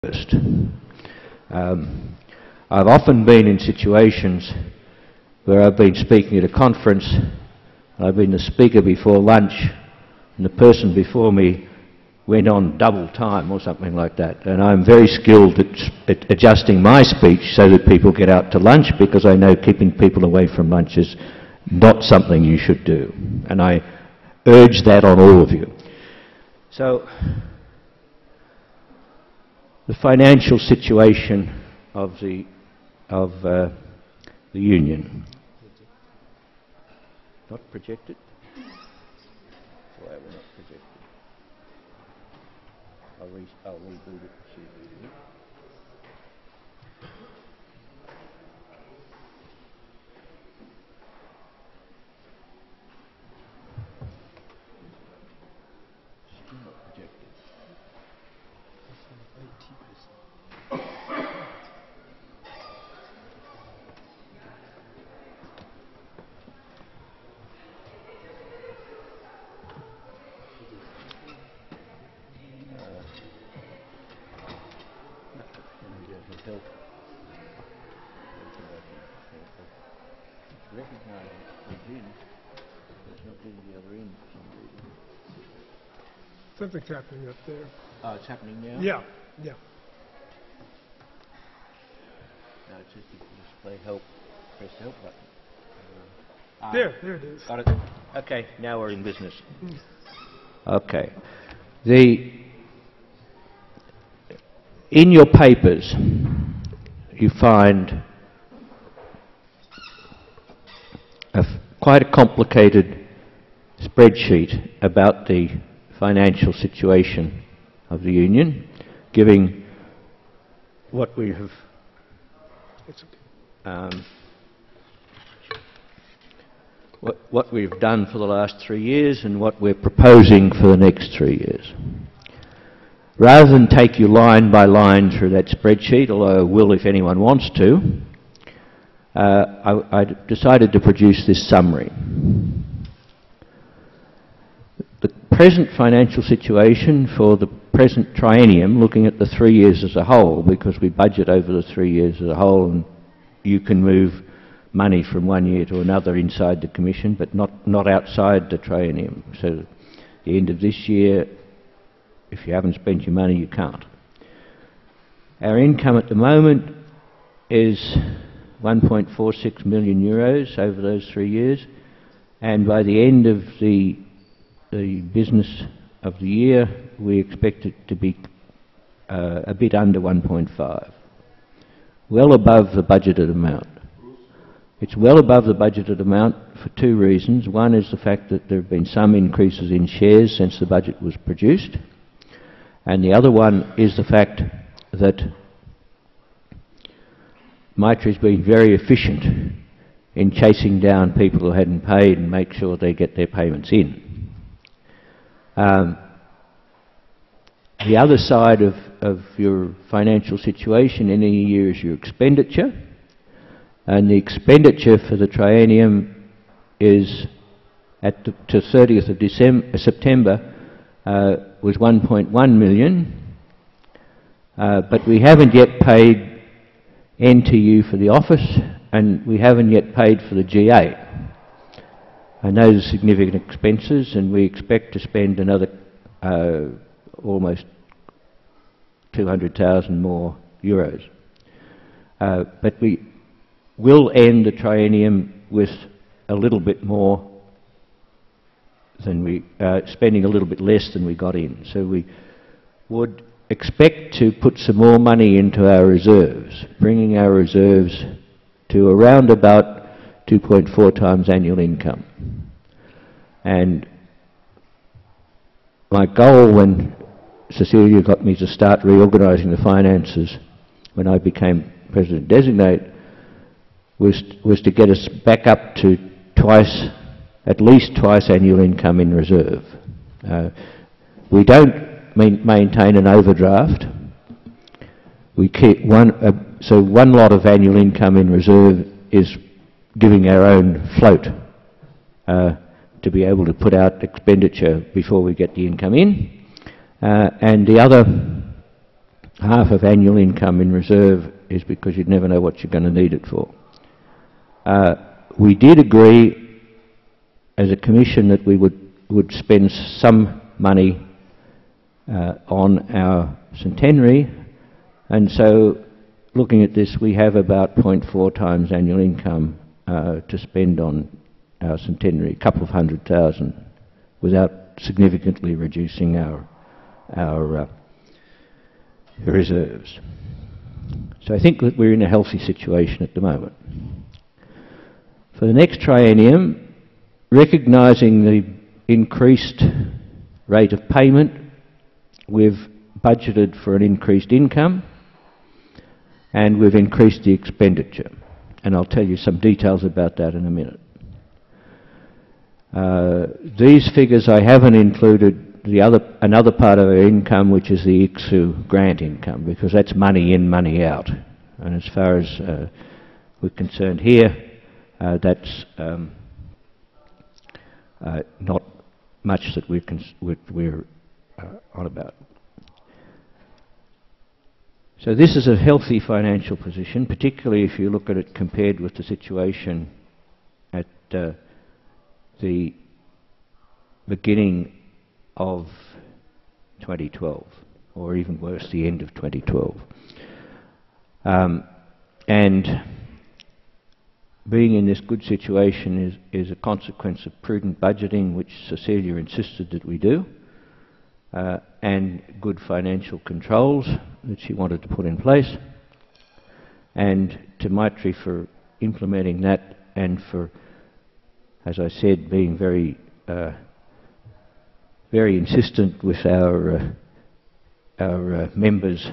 first. I've often been in situations where I've been speaking at a conference, and I've been the speaker before lunch, and the person before me went on double time or something like that. And I'm very skilled at adjusting my speech so that people get out to lunch, because I know keeping people away from lunch is not something you should do. And I urge that on all of you. So, the financial situation of the Union. Not projected? Why are we not projected? I'll reboot it. Still not projected. Help. It's recognising it's in, but it's not doing the other end for some reason. Something's happening up there. Oh, it's happening now? Yeah, yeah. No, it's just the display help. Press the help button. There it is. Got it. Okay, now we're in business. Mm. Okay. In your papers, you find quite a complicated spreadsheet about the financial situation of the Union, giving what we have what we've done for the last 3 years and what we're proposing for the next 3 years. Rather than take you line by line through that spreadsheet, although I will if anyone wants to, I decided to produce this summary. The present financial situation for the present triennium, looking at the 3 years as a whole, because we budget over the 3 years as a whole, and you can move money from one year to another inside the Commission, but not outside the triennium. So at the end of this year, if you haven't spent your money, you can't. Our income at the moment is 1.46 million euros over those 3 years, and by the end of the business of the year, we expect it to be a bit under 1.5, well above the budgeted amount. It's well above the budgeted amount for two reasons. One is the fact that there have been some increases in shares since the budget was produced, and the other one is the fact that Mitre has been very efficient in chasing down people who hadn't paid and make sure they get their payments in. The other side of your financial situation in any year is your expenditure, and the expenditure for the triennium is to 30th of September was 1.1 million, but we haven't yet paid NTU for the office, and we haven't yet paid for the GA. And those are significant expenses, and we expect to spend another almost 200,000 more euros. But we will end the triennium with a little bit more than we, spending a little bit less than we got in. So we would expect to put some more money into our reserves, bringing our reserves to around about 2.4 times annual income. And my goal when Cecilia got me to start reorganising the finances when I became President-designate was to get us back up to at least twice annual income in reserve. We don't maintain an overdraft. We keep so one lot of annual income in reserve is giving our own float to be able to put out expenditure before we get the income in. And the other half of annual income in reserve is because you'd never know what you're going to need it for. We did agree as a commission that we would spend some money on our centenary, and so looking at this, we have about 0.4 times annual income to spend on our centenary, a couple of $100,000, without significantly reducing our reserves. So I think that we're in a healthy situation at the moment. For the next triennium, recognising the increased rate of payment, we've budgeted for an increased income and we've increased the expenditure. And I'll tell you some details about that in a minute. These figures I haven't included another part of our income, which is the ICSU grant income, because that's money in, money out. And as far as we're concerned here, that's not much that we're on about. So this is a healthy financial position, particularly if you look at it compared with the situation at the beginning of 2012, or even worse, the end of 2012. And being in this good situation is a consequence of prudent budgeting, which Cecilia insisted that we do, and good financial controls that she wanted to put in place, and to Maitri for implementing that, and for, as I said, being very insistent with our members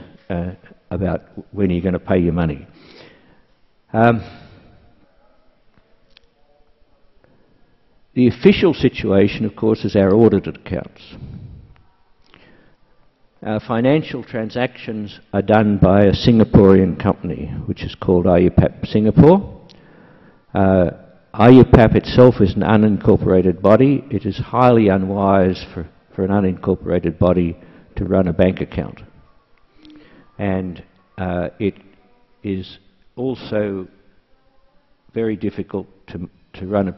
about when you're going to pay your money. The official situation, of course, is our audited accounts. Our financial transactions are done by a Singaporean company, which is called IUPAP Singapore. IUPAP itself is an unincorporated body. It is highly unwise for an unincorporated body to run a bank account. And it is also very difficult to run a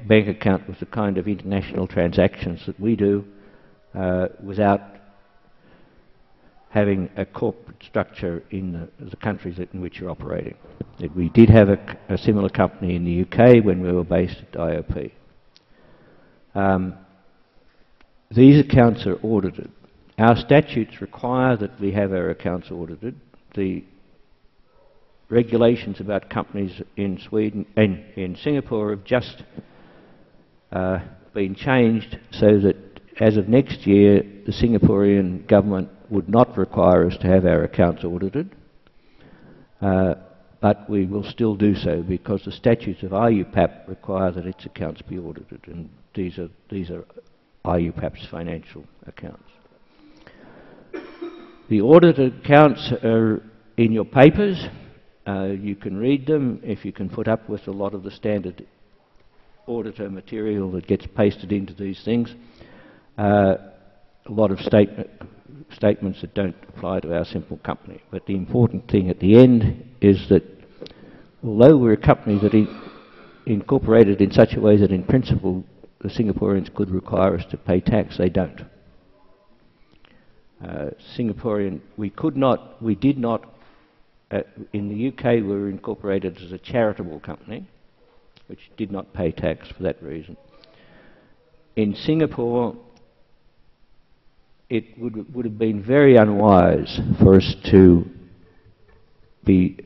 bank account with the kind of international transactions that we do without having a corporate structure in the countries in which you're operating. We did have a similar company in the UK when we were based at IOP. These accounts are audited. Our statutes require that we have our accounts audited. The regulations about companies in Sweden and in Singapore have just been changed so that as of next year, the Singaporean government would not require us to have our accounts audited, but we will still do so because the statutes of IUPAP require that its accounts be audited, and these are IUPAP's financial accounts. The audited accounts are in your papers. You can read them if you can put up with a lot of the standard auditor material that gets pasted into these things. A lot of statements that don't apply to our simple company. But the important thing at the end is that although we're a company that is incorporated in such a way that in principle the Singaporeans could require us to pay tax, they don't. We did not, in the UK we were incorporated as a charitable company, which did not pay tax for that reason. In Singapore, it would have been very unwise for us to be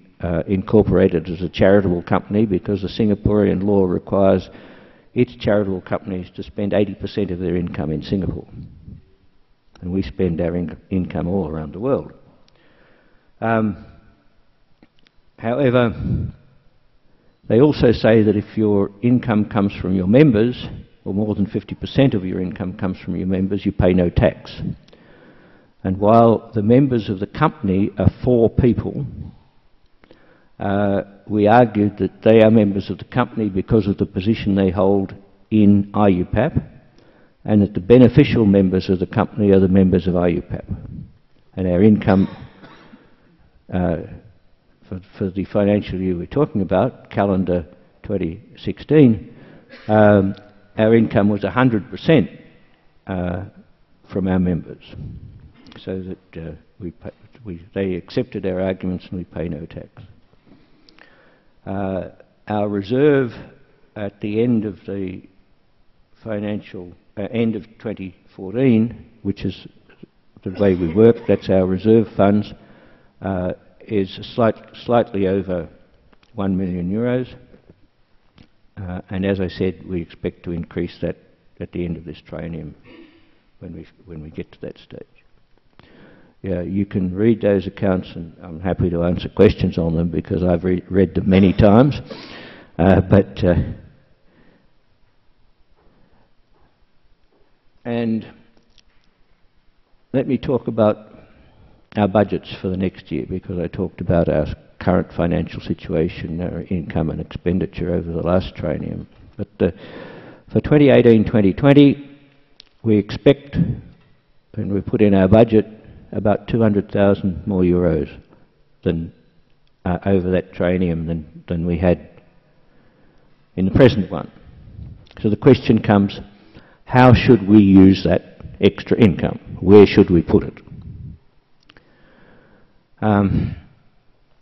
incorporated as a charitable company because the Singaporean law requires its charitable companies to spend 80% of their income in Singapore. And we spend our income all around the world. However, they also say that if your income comes from your members, or more than 50% of your income comes from your members, you pay no tax. And while the members of the company are 4 people, we argued that they are members of the company because of the position they hold in IUPAP, and that the beneficial members of the company are the members of IUPAP. And our income for the financial year we're talking about, calendar 2016, our income was 100% from our members, so that they accepted our arguments and we pay no tax. Our reserve at the end of the financial end of 2014, which is the way we work, that's our reserve funds, is slightly over 1 million euros. And as I said, we expect to increase that at the end of this triennium when we get to that stage. Yeah, you can read those accounts, and I'm happy to answer questions on them because I've read them many times. And let me talk about our budgets for the next year, because I talked about our current financial situation, our income and expenditure over the last triennium. But for 2018-2020, we expect, when we put in our budget, about 200,000 more euros than over that triennium than we had in the present one. So the question comes, how should we use that extra income? Where should we put it?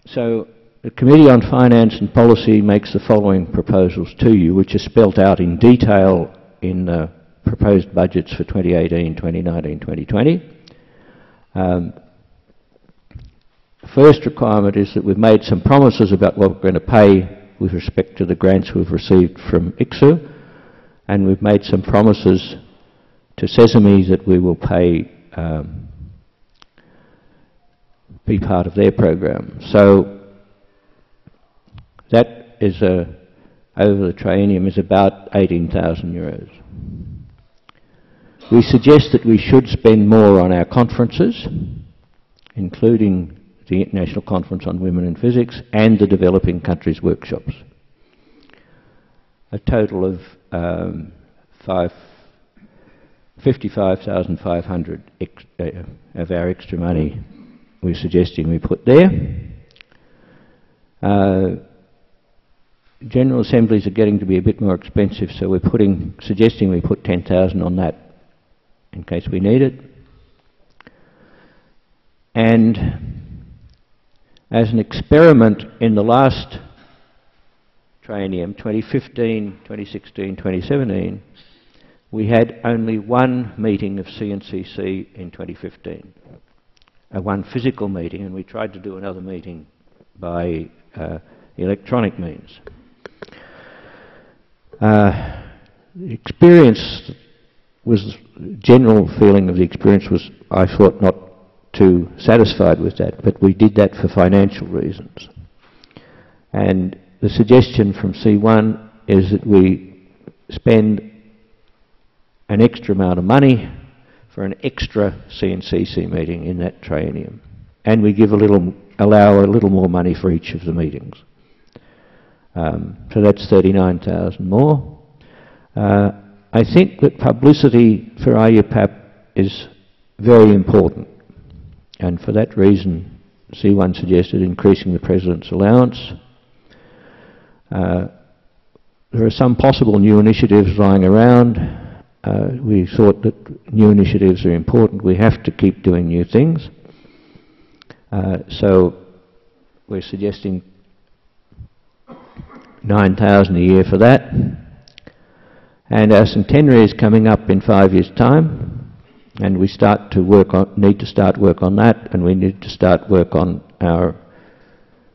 So the Committee on Finance and Policy makes the following proposals to you, which are spelt out in detail in the proposed budgets for 2018, 2019, 2020. First requirement is that we've made some promises about what we're going to pay with respect to the grants we've received from ICSU, and we've made some promises to Sesame that we will pay, be part of their program. So that is over the triennium is about 18,000 euros. We suggest that we should spend more on our conferences, including the International Conference on Women in Physics and the Developing Countries Workshops. A total of 55,500 of our extra money we're suggesting we put there. General assemblies are getting to be a bit more expensive, so we're suggesting we put 10,000 on that in case we need it. And as an experiment in the last triennium, 2015, 2016, 2017, we had only one meeting of CNCC in 2015, one physical meeting, and we tried to do another meeting by electronic means. The experience was, general feeling of the experience was, I thought, not too satisfied with that, but we did that for financial reasons. And the suggestion from C1 is that we spend an extra amount of money for an extra CNCC meeting in that triennium, and we allow a little more money for each of the meetings. So that's 39,000 more. I think that publicity for IUPAP is very important, and for that reason C1 suggested increasing the President's allowance. There are some possible new initiatives lying around. We thought that new initiatives are important. We have to keep doing new things. So we're suggesting 9,000 a year for that. And our centenary is coming up in 5 years' time, and we need to start work on that, and we need to start work on our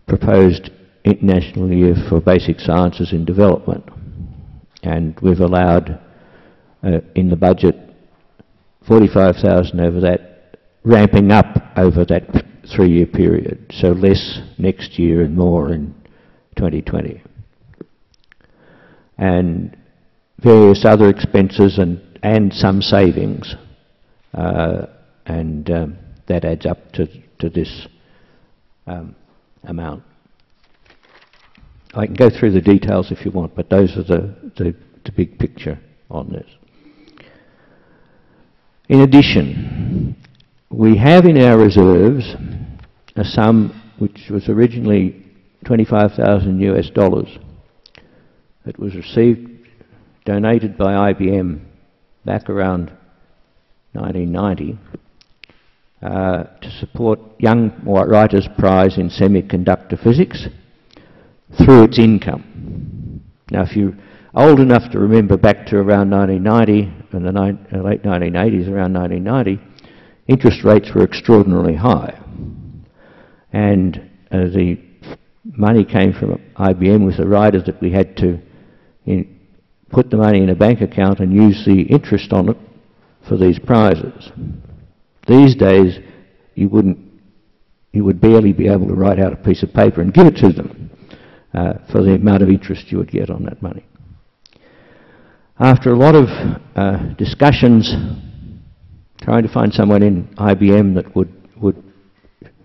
proposed International Year for Basic Sciences in Development. And we've allowed in the budget 45,000 over that, ramping up over that 3-year period, so less next year and more in 2020. And various other expenses and some savings, and that adds up to this amount. I can go through the details if you want, but those are the big picture on this. In addition, we have in our reserves a sum which was originally 25,000 US dollars. It was donated by IBM back around 1990 to support Young Writers' Prize in Semiconductor Physics through its income. Now, if you're old enough to remember back to around 1990, in the late 1980s, around 1990, interest rates were extraordinarily high. And the money came from IBM with the rider that we had to put the money in a bank account and use the interest on it for these prizes. These days, you would barely be able to write out a piece of paper and give it to them for the amount of interest you would get on that money. After a lot of discussions, trying to find someone in IBM that would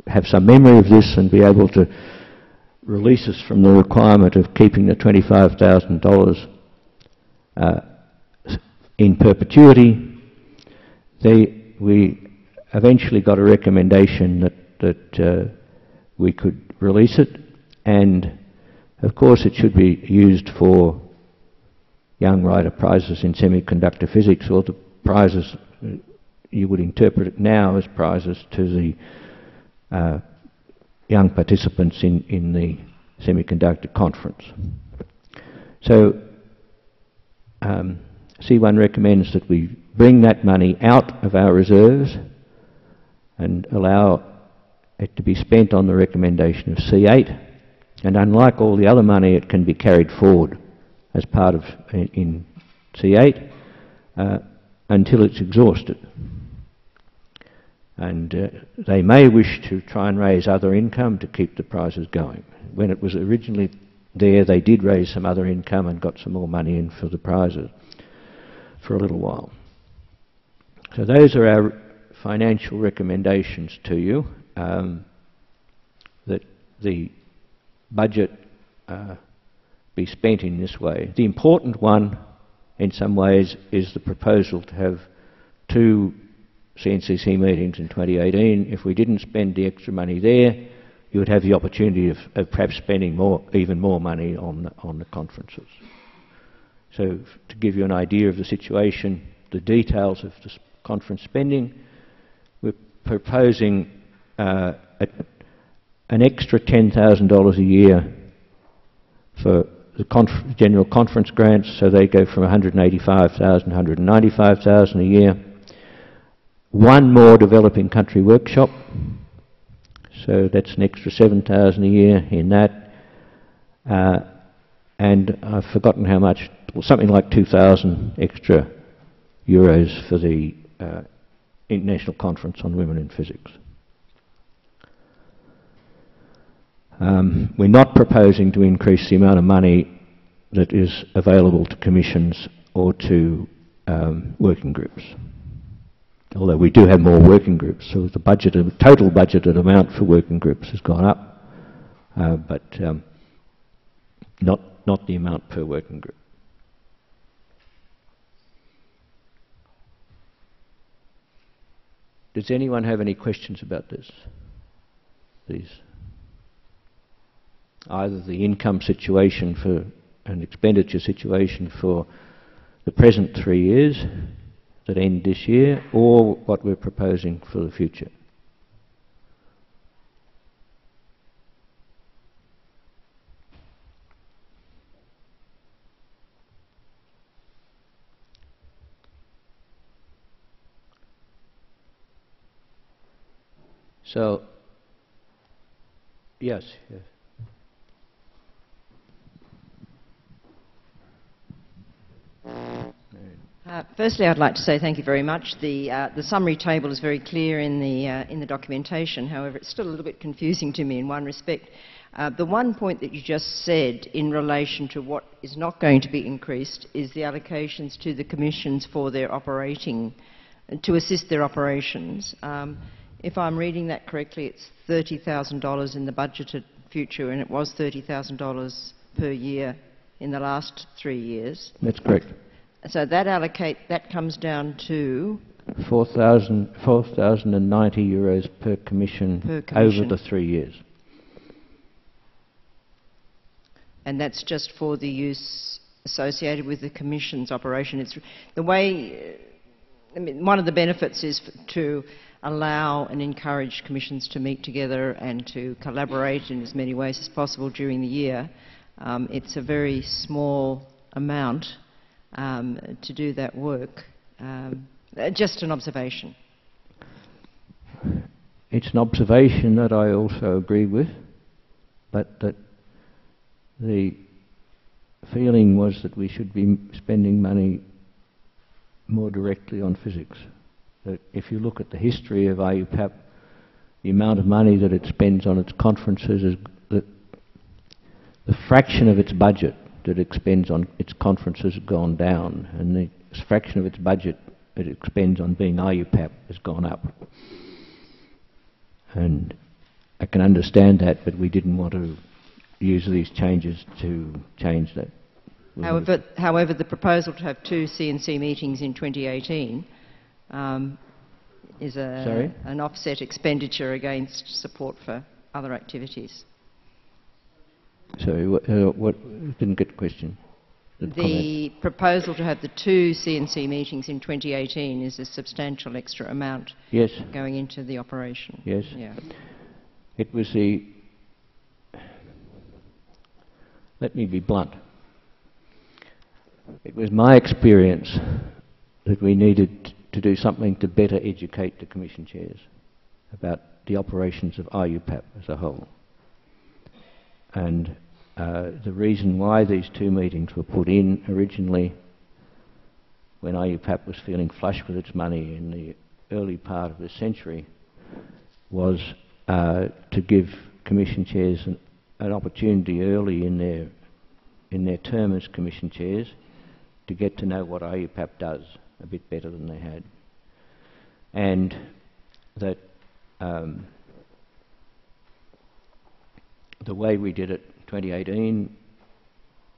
have some memory of this and be able to release us from the requirement of keeping the $25,000 in perpetuity, we eventually got a recommendation that we could release it, and of course it should be used for Young Writer Prizes in Semiconductor Physics, or the prizes, you would interpret it now as prizes to the young participants in the semiconductor conference. So C1 recommends that we bring that money out of our reserves and allow it to be spent on the recommendation of C8, and unlike all the other money, it can be carried forward as part of in C8 until it's exhausted. And they may wish to try and raise other income to keep the prizes going. When it was originally there, they did raise some other income and got some more money in for the prizes for a little while. So those are our financial recommendations to you, that the budget be spent in this way. The important one, in some ways, is the proposal to have 2 CNCC meetings in 2018. If we didn't spend the extra money there, you would have the opportunity of perhaps spending even more money on the conferences. So to give you an idea of the situation, the details of the conference spending, we're proposing an extra $10,000 a year for the general conference grants, so they go from $185,000 to $195,000 a year. 1 more developing country workshop, so that's an extra $7,000 a year in that. And I've forgotten how much, well, something like 2,000 extra euros for the International Conference on Women in Physics. We're not proposing to increase the amount of money that is available to commissions or to working groups. Although we do have more working groups, so the total budgeted amount for working groups has gone up, but not the amount per working group. Does anyone have any questions about this? Either the income situation for an expenditure situation for the present 3 years that end this year, or what we're proposing for the future. So, yes. Firstly, I'd like to say thank you very much. The summary table is very clear in the documentation. However, it's still a little bit confusing to me in one respect. The one point that you just said in relation to what is not going to be increased is the allocations to the commissions for their operating, to assist their operations. If I'm reading that correctly, it's $30,000 in the budgeted future, and it was $30,000 per year in the last 3 years. That's correct. So that comes down to 4,090 euros per commission over the 3 years. and that's just for the use associated with the Commission's operation. It's the way, I mean, one of the benefits is to allow and encourage commissions to meet together and to collaborate in as many ways as possible during the year. It's a very small amount to do that work. Just an observation. It's an observation that I also agree with, but that the feeling was that we should be spending money more directly on physics. That if you look at the history of IUPAP, the amount of money that it spends on its conferences is the fraction of its budget that it expends on its conferences has gone down, and the fraction of its budget that it expends on being IUPAP has gone up. And I can understand that, but we didn't want to use these changes to change that. However, the proposal to have 2 CNC meetings in 2018 is an offset expenditure against support for other activities. Sorry, what didn't get the question? The proposal to have the 2 CNC meetings in 2018 is a substantial extra amount going into the operation. Yes. Yeah. It was the... Let me be blunt. It was my experience that we needed to do something to better educate the Commission chairs about the operations of IUPAP as a whole. And the reason why these 2 meetings were put in originally, when IUPAP was feeling flush with its money in the early part of the century, was to give Commission chairs an opportunity early in their term as Commission chairs to get to know what IUPAP does a bit better than they had. And that the way we did it 2018,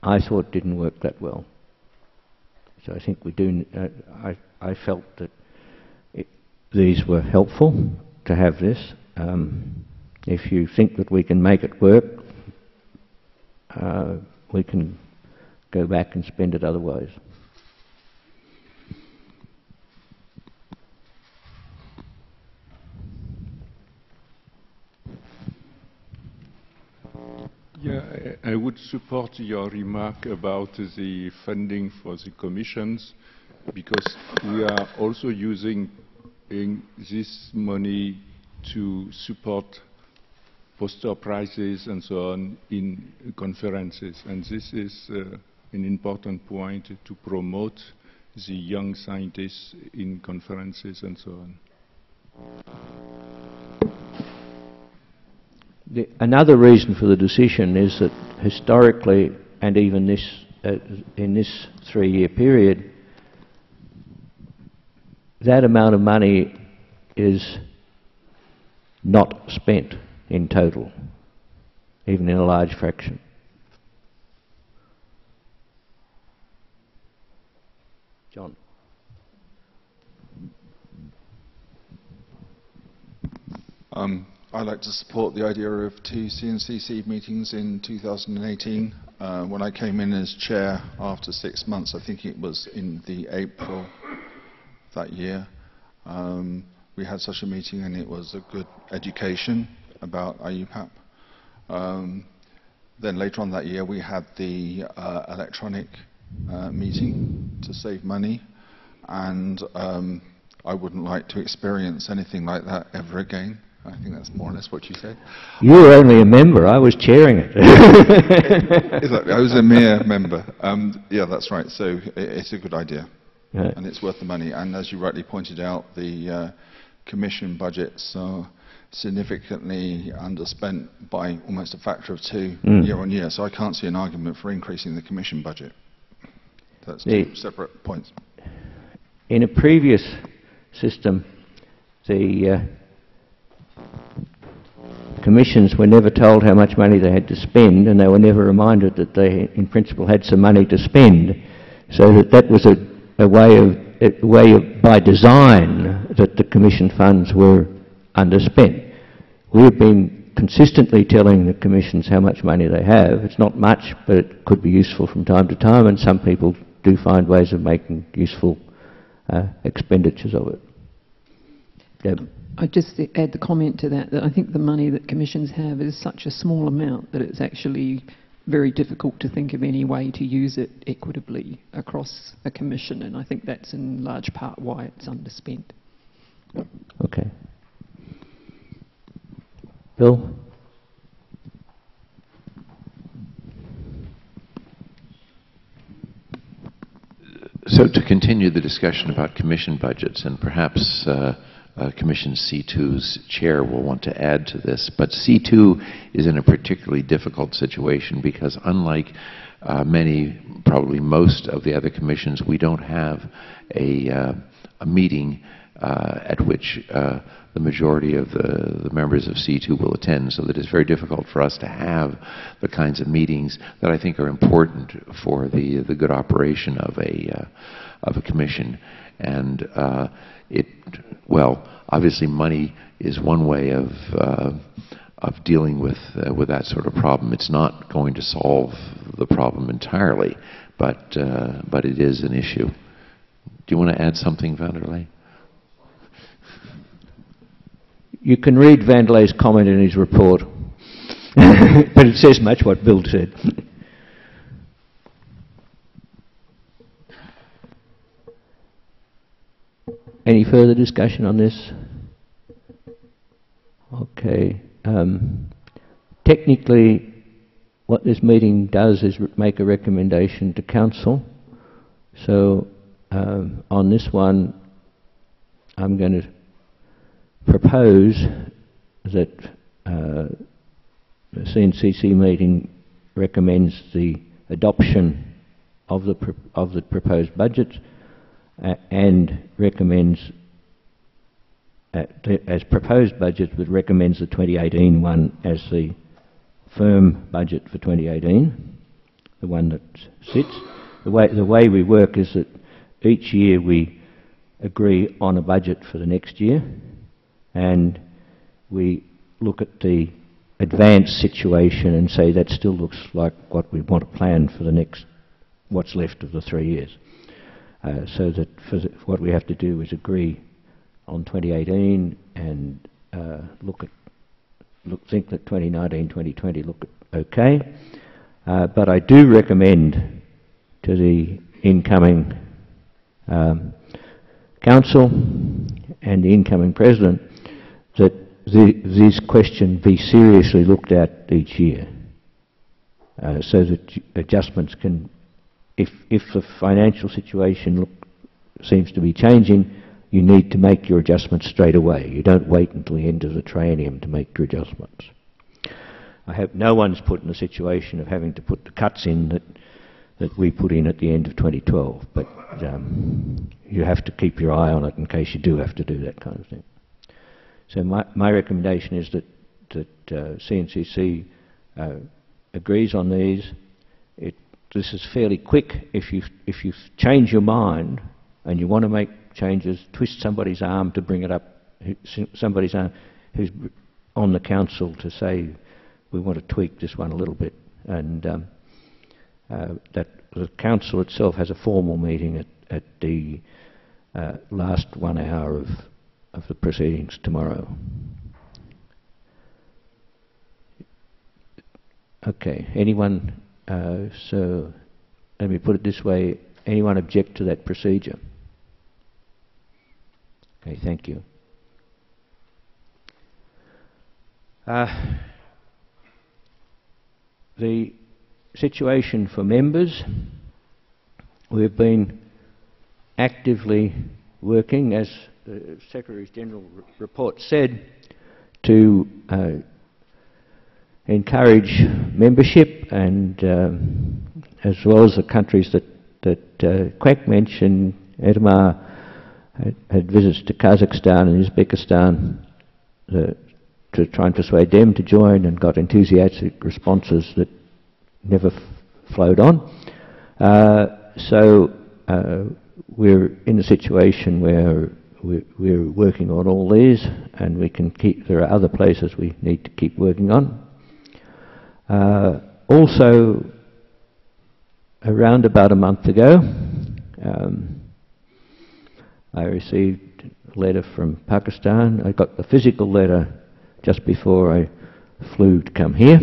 I thought didn't work that well. So I think we do, I felt that these were helpful to have this. If you think that we can make it work, we can go back and spend it otherwise. Yeah, I would support your remark about the funding for the commissions, because we are also using this money to support poster prizes and so on in conferences, and this is an important point to promote the young scientists in conferences and so on. Another reason for the decision is that historically, and even in this 3-year period, that amount of money is not spent in total, even in a large fraction. John. I'd like to support the idea of 2 CNCC meetings in 2018. When I came in as chair after 6 months, I think it was in the April that year, we had such a meeting, and it was a good education about IUPAP. Then later on that year we had the electronic meeting to save money, and I wouldn't like to experience anything like that ever again. I think that's more or less what you said. You were only a member, I was chairing it. Exactly, I was a mere member. Yeah, that's right, so it's a good idea, and it's worth the money. And as you rightly pointed out, the Commission budgets are significantly underspent by almost a factor of 2 year on year, so I can't see an argument for increasing the Commission budget. That's 2 separate points. In a previous system, the commissions were never told how much money they had to spend, and they were never reminded that they, in principle, had some money to spend. So that was a way of, by design, that the commission funds were underspent. We've been consistently telling the commissions how much money they have. It's not much, but it could be useful from time to time, and some people do find ways of making useful expenditures of it. Deb? I'd just add the comment to that, that I think the money that commissions have is such a small amount that it's actually very difficult to think of any way to use it equitably across a commission, and I think that's in large part why it's underspent. Okay. Bill? So to continue the discussion about commission budgets, and perhaps Commission C2's chair will want to add to this, but C2 is in a particularly difficult situation because unlike many, probably most of the other commissions, we don't have a meeting at which the majority of the members of C2 will attend, so that it's very difficult for us to have the kinds of meetings that I think are important for the good operation of a commission. And well, obviously money is one way of dealing with that sort of problem. It's not going to solve the problem entirely, but it is an issue. Do you want to add something, Vanderlei? You can read Vanderlei's comment in his report, but it says much what Bill said. Any further discussion on this? Okay. Technically, what this meeting does is make a recommendation to Council. So on this one, I'm going to propose that the CNCC meeting recommends the adoption of the proposed budget and recommends as proposed budget, but recommends the 2018 one as the firm budget for 2018, the one that sits. The way we work is that each year we agree on a budget for the next year, and we look at the advanced situation and say that still looks like what we want to plan for the next, what's left of the 3 years. So that what we have to do is agree on 2018 and think that 2019, 2020 look okay. But I do recommend to the incoming Council and the incoming President that this question be seriously looked at each year, so that adjustments can, if the financial situation seems to be changing, you need to make your adjustments straight away. You don't wait until the end of the triennium to make your adjustments. I hope no one's put in a situation of having to put the cuts in that we put in at the end of 2012, but you have to keep your eye on it in case you do have to do that kind of thing. So my recommendation is that CNCC agrees on these. This is fairly quick. If you change your mind and you want to make changes, twist somebody's arm to bring it up, somebody's arm who's on the Council to say we want to tweak this one a little bit, and that the Council itself has a formal meeting at the last 1 hour of the proceedings tomorrow. Okay, anyone? So let me put it this way, anyone object to that procedure? Okay, thank you. The situation for members, we've been actively working, as the Secretary-General report said, to encourage membership, and as well as the countries that Quack mentioned, Edmar had visits to Kazakhstan and Uzbekistan to try and persuade them to join, and got enthusiastic responses that never flowed on. So we're in a situation where we're working on all these, and we can keep. There are other places we need to keep working on. Also, around about a month ago, I received a letter from Pakistan. I got the physical letter just before I flew to come here,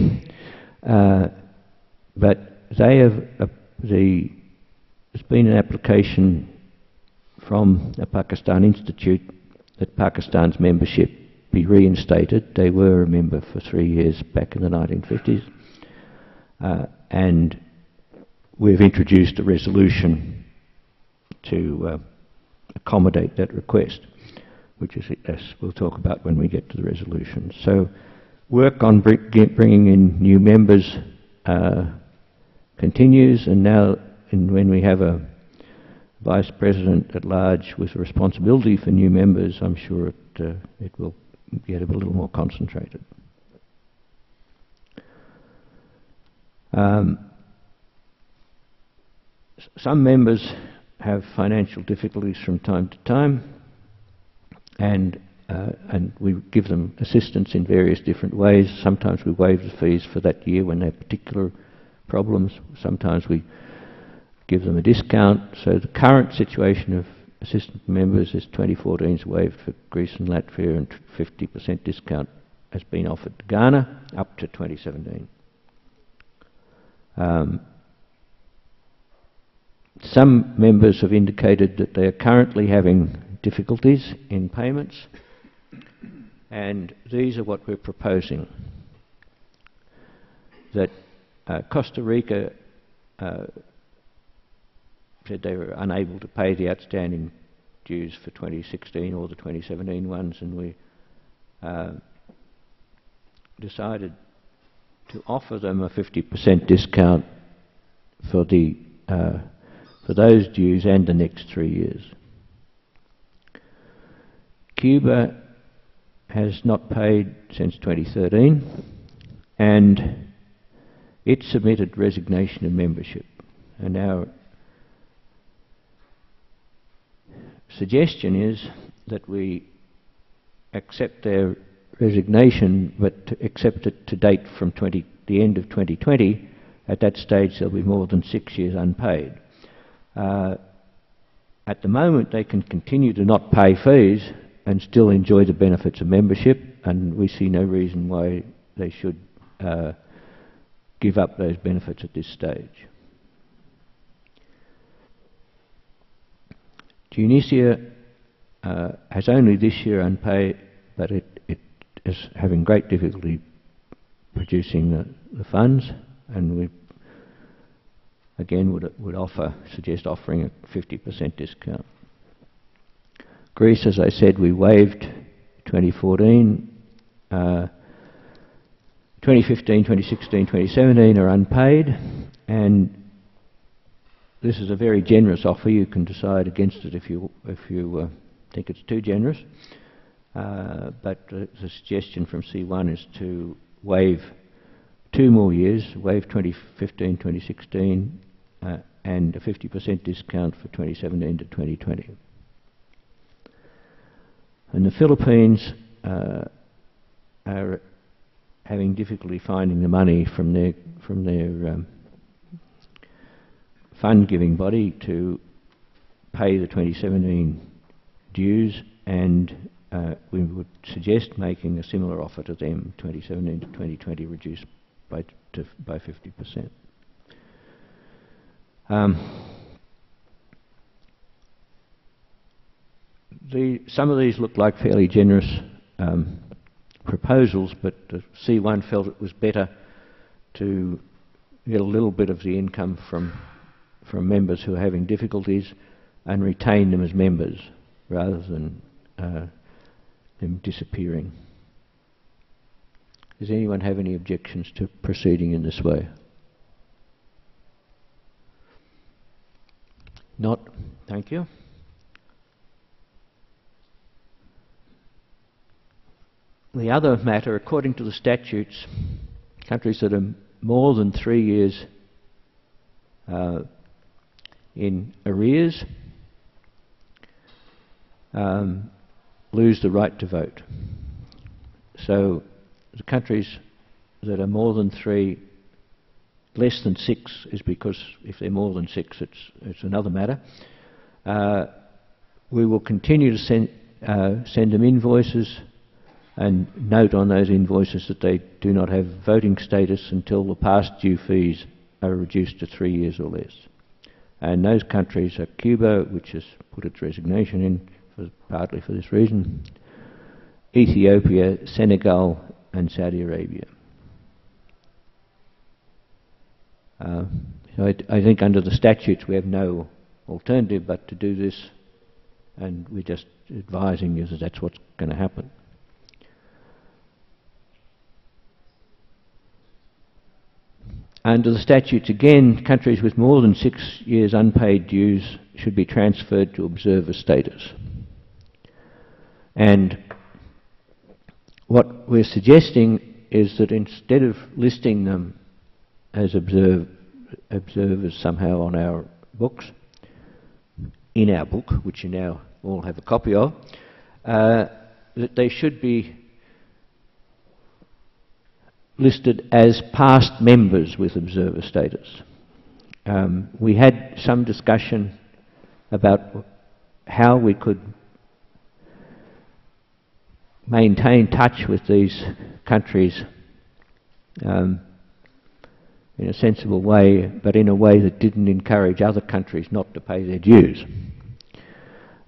but they have there's been an application from the Pakistan Institute that Pakistan's membership be reinstated. They were a member for 3 years back in the 1950s, and we've introduced a resolution to accommodate that request, which is, as we'll talk about when we get to the resolution. So work on bringing in new members continues, and now when we have a Vice President at large with responsibility for new members, I'm sure it will get a little more concentrated. Some members have financial difficulties from time to time, and we give them assistance in various different ways. Sometimes we waive the fees for that year when they have particular problems. Sometimes we give them a discount. So the current situation of assistant members is 2014's waived for Greece and Latvia, and 50% discount has been offered to Ghana up to 2017. Some members have indicated that they are currently having difficulties in payments, and these are what we're proposing. That Costa Rica said they were unable to pay the outstanding dues for 2016 or the 2017 ones, and we decided to offer them a 50% discount for those dues and the next 3 years. Cuba has not paid since 2013, and it submitted resignation of membership. And our suggestion is that we accept their resignation, but to accept it to date from the end of 2020. At that stage, there'll be more than 6 years unpaid. At the moment, they can continue to not pay fees and still enjoy the benefits of membership, and we see no reason why they should give up those benefits at this stage. Tunisia has only this year unpaid, but it is having great difficulty producing the funds, and we again would suggest offering a 50% discount. Greece, as I said, we waived 2014. 2015, 2016, 2017 are unpaid, and this is a very generous offer. You can decide against it if you think it's too generous. But the suggestion from C1 is to waive 2 more years, waive 2015, 2016, and a 50% discount for 2017 to 2020. And the Philippines are having difficulty finding the money from their fund-giving body to pay the 2017 dues, and we would suggest making a similar offer to them, 2017 to 2020, reduced by 50%. Some of these look like fairly generous proposals, but C1 felt it was better to get a little bit of the income from members who are having difficulties and retain them as members rather than them disappearing. Does anyone have any objections to proceeding in this way? Not? Thank you. The other matter, according to the statutes, countries that are more than 3 years in arrears lose the right to vote. So the countries that are more than 3, less than 6 is because if they're more than 6 it's another matter. We will continue to send them invoices and note on those invoices that they do not have voting status until the past due fees are reduced to 3 years or less. And those countries are Cuba, which has put its resignation in partly for this reason, Ethiopia, Senegal and Saudi Arabia. So I think under the statutes we have no alternative but to do this, and we're just advising you that that's what's going to happen. Under the statutes again, countries with more than 6 years unpaid dues should be transferred to observer status. And what we're suggesting is that instead of listing them as observers somehow on our books, in our book, which you now all have a copy of, that they should be listed as past members with observer status. We had some discussion about how we could maintain touch with these countries in a sensible way, but in a way that didn't encourage other countries not to pay their dues.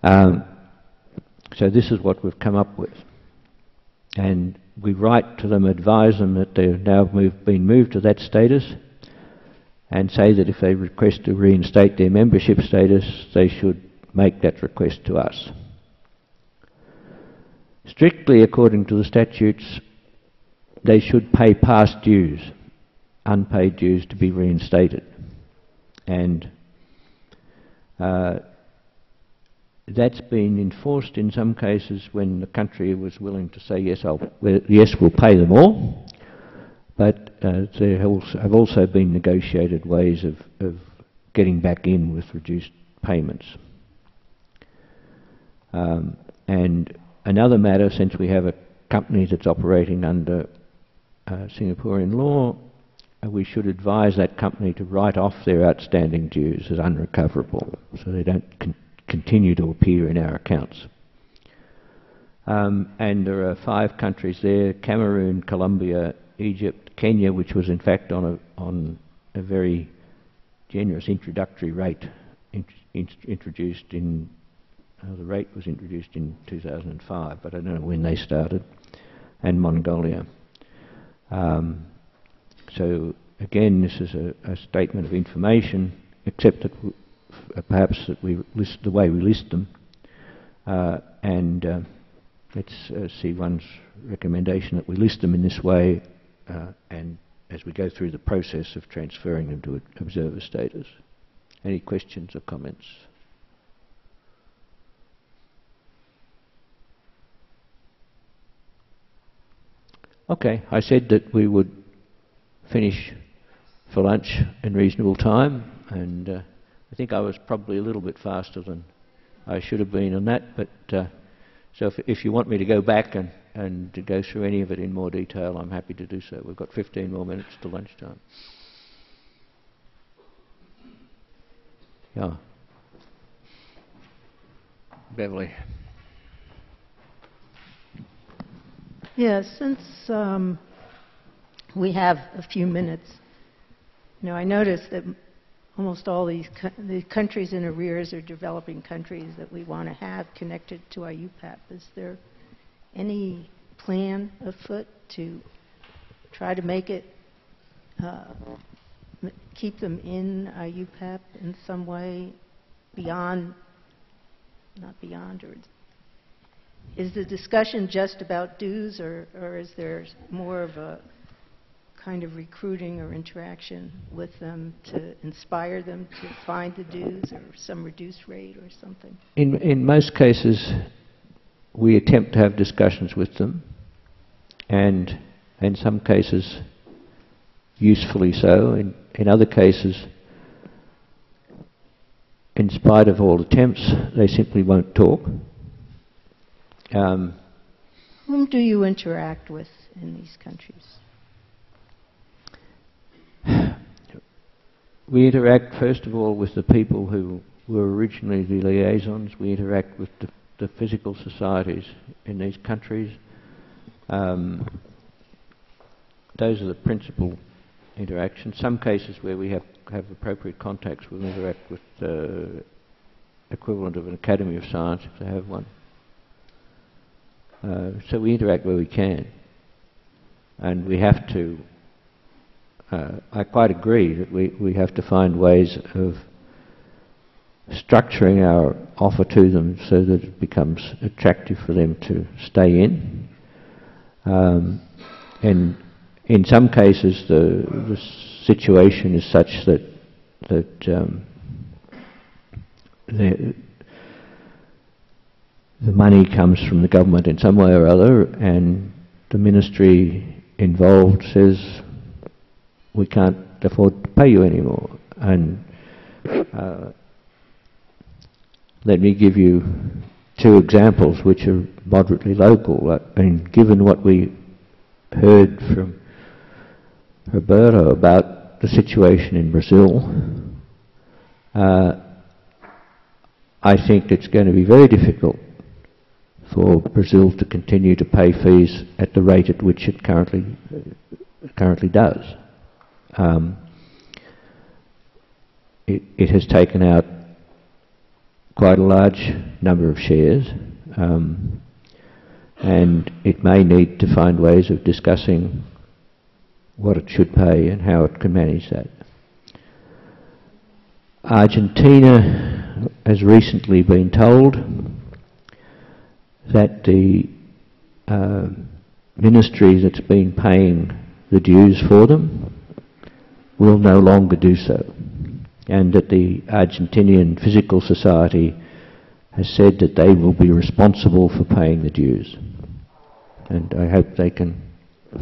So this is what we've come up with. And we write to them, advise them that they've now been moved to that status, and say that if they request to reinstate their membership status, they should make that request to us. Strictly according to the statutes, they should pay past dues, unpaid dues, to be reinstated. And that's been enforced in some cases when the country was willing to say, yes, we'll pay them all, but there have also been negotiated ways of getting back in with reduced payments. And another matter, since we have a company that's operating under Singaporean law, we should advise that company to write off their outstanding dues as unrecoverable, so they don't continue to appear in our accounts. And there are 5 countries there: Cameroon, Colombia, Egypt, Kenya, which was in fact on a very generous introductory rate, introduced in the rate was introduced in 2005, but I don't know when they started, and Mongolia. So again, this is a statement of information, except that perhaps that we list the way we list them, and let's see one's recommendation that we list them in this way, and as we go through the process of transferring them to observer status. Any questions or comments? Okay, I said that we would finish for lunch in reasonable time, and I think I was probably a little bit faster than I should have been on that, but so if you want me to go back and to go through any of it in more detail, I'm happy to do so. We've got 15 more minutes to lunchtime. Yeah. Beverly. Yes, since we have a few minutes, I noticed that almost all the countries in arrears are developing countries that we want to have connected to IUPAP. Is there any plan afoot to try to make it, keep them in IUPAP in some way beyond, not beyond, or is the discussion just about dues, or is there more of a kind of recruiting or interaction with them to inspire them to find the dues, or some reduced rate or something? In most cases, we attempt to have discussions with them, and in some cases, usefully so. In other cases, in spite of all attempts, they simply won't talk. Whom do you interact with in these countries? We interact, first of all, with the people who were originally the liaisons. We interact with the physical societies in these countries. Those are the principal interactions. Some cases where we have appropriate contacts, we'll interact with the equivalent of an Academy of Science if they have one. So we interact where we can. And we have to, I quite agree that we have to find ways of structuring our offer to them so that it becomes attractive for them to stay in. And in some cases the situation is such that the money comes from the government in some way or other, and the ministry involved says we can't afford to pay you anymore. And let me give you two examples which are moderately local. And given what we heard from Roberto about the situation in Brazil, I think it's going to be very difficult for Brazil to continue to pay fees at the rate at which it currently does. It has taken out quite a large number of shares, and it may need to find ways of discussing what it should pay and how it can manage that. Argentina has recently been told that the ministry that's been paying the dues for them will no longer do so, and that the Argentinian Physical Society has said that they will be responsible for paying the dues. And I hope they can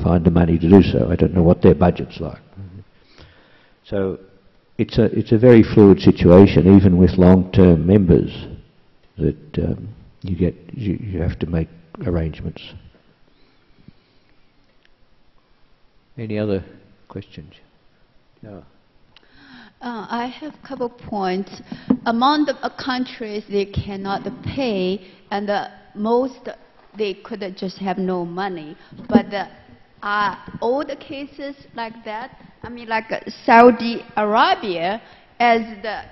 find the money to do so. I don't know what their budget's like. So it's a very fluid situation, even with long-term members, that you have to make arrangements. Any other questions? No. I have a couple points. Among the countries they cannot pay, and most they could just have no money. But all the cases like that, I mean, like Saudi Arabia, as the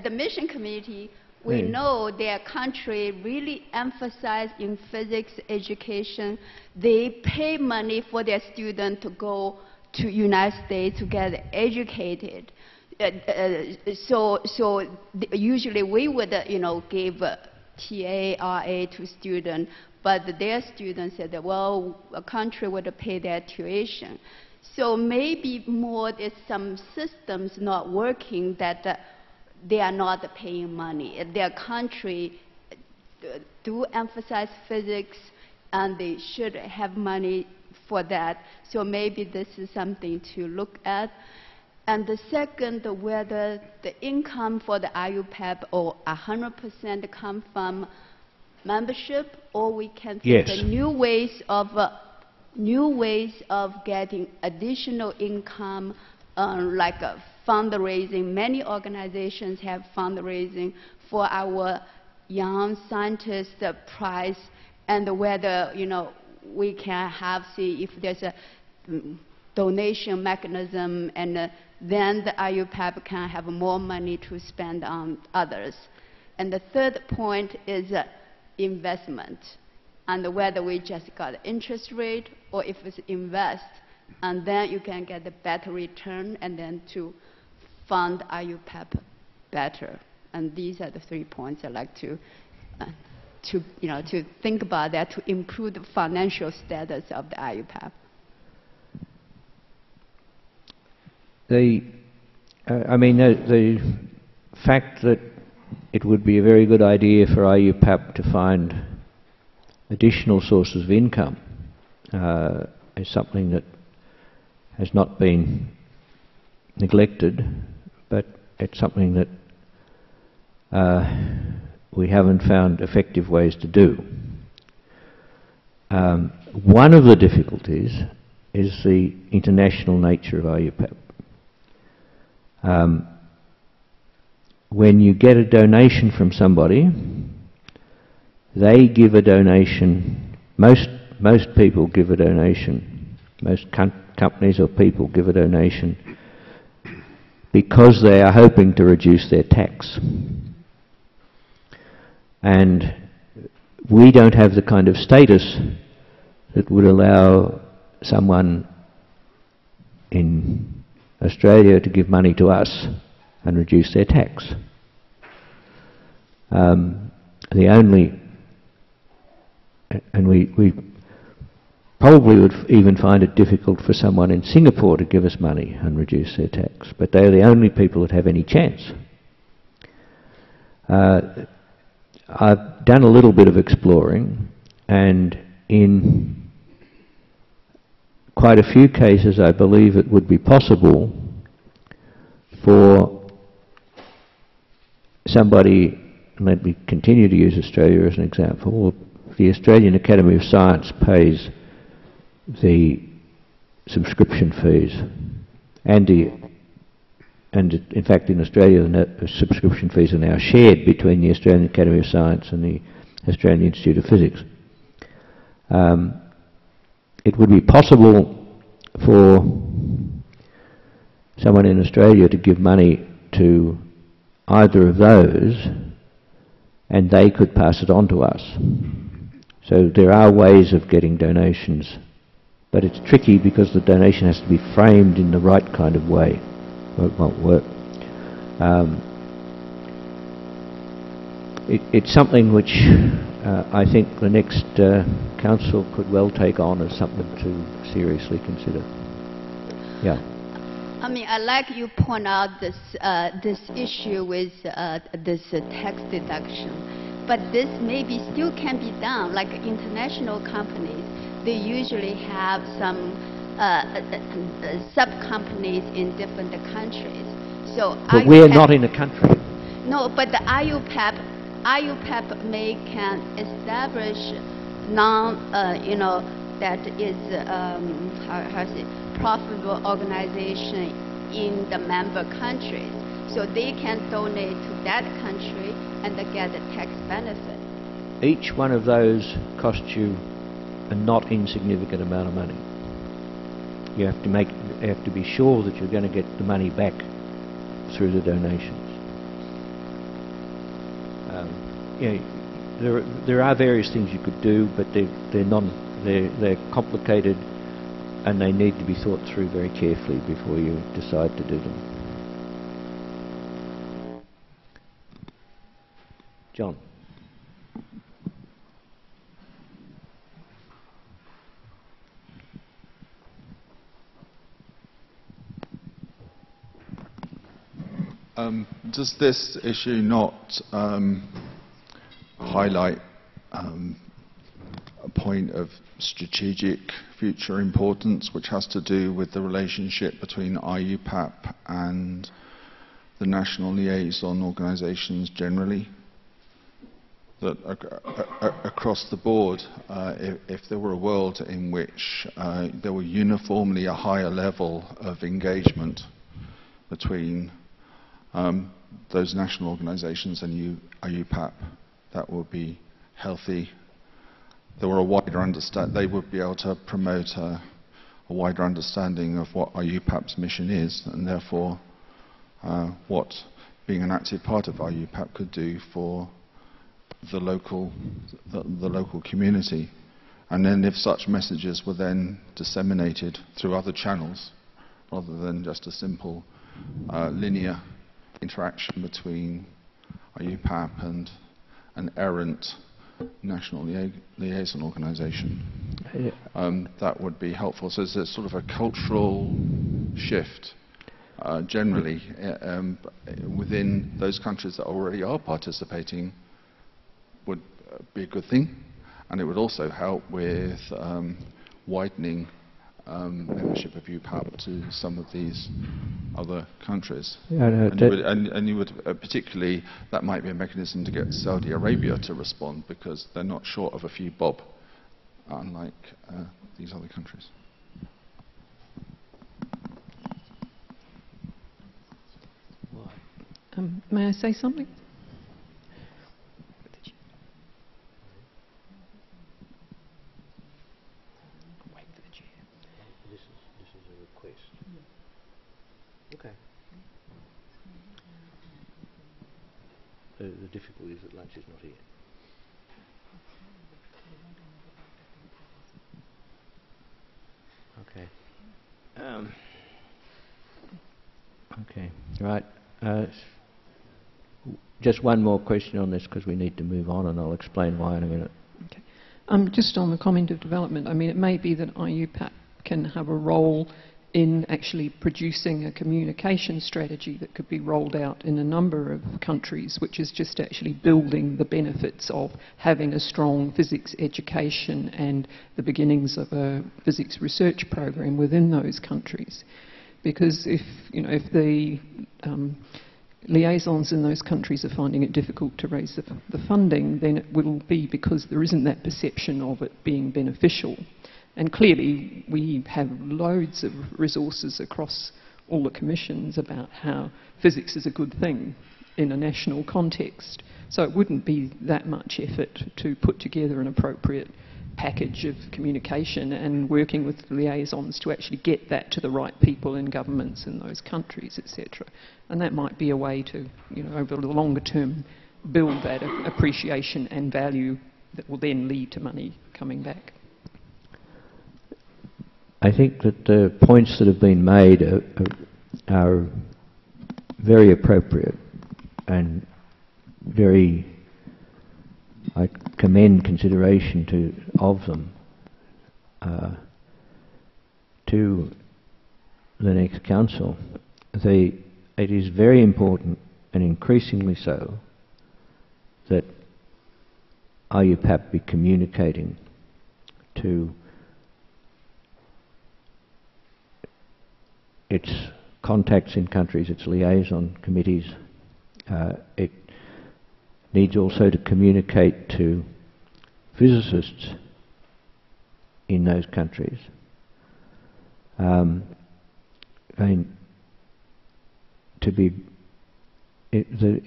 mission committee, we know their country really emphasize in physics education. They pay money for their students to go to United States to get educated. So usually we would, give TA, RA to students, but their students said that, well, a country would pay their tuition. So maybe more there's some systems not working that they are not paying money. Their country do emphasize physics, and they should have money for that. So maybe this is something to look at. And the second, whether the income for the IUPAP or 100% come from membership, or we can think of new ways of getting additional income, like fundraising. Many organizations have fundraising for our young scientist prize, and whether we can see if there's a donation mechanism, and then the IUPAP can have more money to spend on others. And the third point is investment, and whether we just got interest rate or if it's invest, and then you can get a better return, and then to fund IUPAP better. And these are the 3 points I'd like to think about that, to improve the financial status of the IUPAP. The fact that it would be a very good idea for IUPAP to find additional sources of income is something that has not been neglected, but it's something that we haven't found effective ways to do. one of the difficulties is the international nature of IUPAP. When you get a donation from somebody, they give a donation, most people give a donation, most companies or people give a donation because they are hoping to reduce their tax. And we don't have the kind of status that would allow someone in Australia to give money to us and reduce their tax. The only, and we probably would even find it difficult for someone in Singapore to give us money and reduce their tax, but they're the only people that have any chance. I've done a little bit of exploring, and in quite a few cases I believe it would be possible for somebody, let me continue to use Australia as an example. The Australian Academy of Science pays the subscription fees, and in fact in Australia the subscription fees are now shared between the Australian Academy of Science and the Australian Institute of Physics. It would be possible for someone in Australia to give money to either of those and they could pass it on to us. So there are ways of getting donations, but it's tricky because the donation has to be framed in the right kind of way, or it won't work. It's something which I think the next council could well take on as something to seriously consider. Yeah. I mean, I like you point out this this issue with this tax deduction, but this maybe still can be done. Like international companies, they usually have some sub-companies in different countries. So but we're not in a country. No, but the IUPAP can establish that is how to say, profitable organization in the member countries, so they can donate to that country and get a tax benefit. Each one of those costs you a not insignificant amount of money. You have to be sure that you're going to get the money back through the donations. There are various things you could do, but they're complicated and they need to be thought through very carefully before you decide to do them. John. Does this issue not highlight a point of strategic future importance, which has to do with the relationship between IUPAP and the national liaison organisations generally? That across the board, if there were a world in which there were uniformly a higher level of engagement between those national organisations and IUPAP, that would be healthy. There were a wider they would be able to promote a wider understanding of what IUPAP's mission is, and therefore what being an active part of IUPAP could do for the local community. And then if such messages were then disseminated through other channels, rather than just a simple linear interaction between IUPAP and an errant national liaison organisation, that would be helpful. So there's sort of a cultural shift generally within those countries that already are participating would be a good thing, and it would also help with widening membership of UPAP to some of these other countries. And you would particularly, that might be a mechanism to get Saudi Arabia to respond, because they're not short of a few bob unlike these other countries. May I say something? This is a request. Okay. The difficulty is that lunch is not here. Okay. Okay. Right. Just one more question on this because we need to move on, and I'll explain why in a minute. Okay. Just on the comment of development, I mean, it may be that IUPAC can have a role in actually producing a communication strategy that could be rolled out in a number of countries, which is just actually building the benefits of having a strong physics education and the beginnings of a physics research program within those countries. Because if the liaisons in those countries are finding it difficult to raise the funding, then it will be because there isn't that perception of it being beneficial. And clearly we have loads of resources across all the commissions about how physics is a good thing in a national context. So it wouldn't be that much effort to put together an appropriate package of communication and working with liaisons to actually get that to the right people in governments in those countries, etc. And that might be a way to, over the longer term, build that appreciation and value that will then lead to money coming back. I think that the points that have been made are very appropriate and very, I commend consideration of them to the next council. It is very important, and increasingly so, that IUPAC be communicating to its contacts in countries, its liaison committees. It needs also to communicate to physicists in those countries. The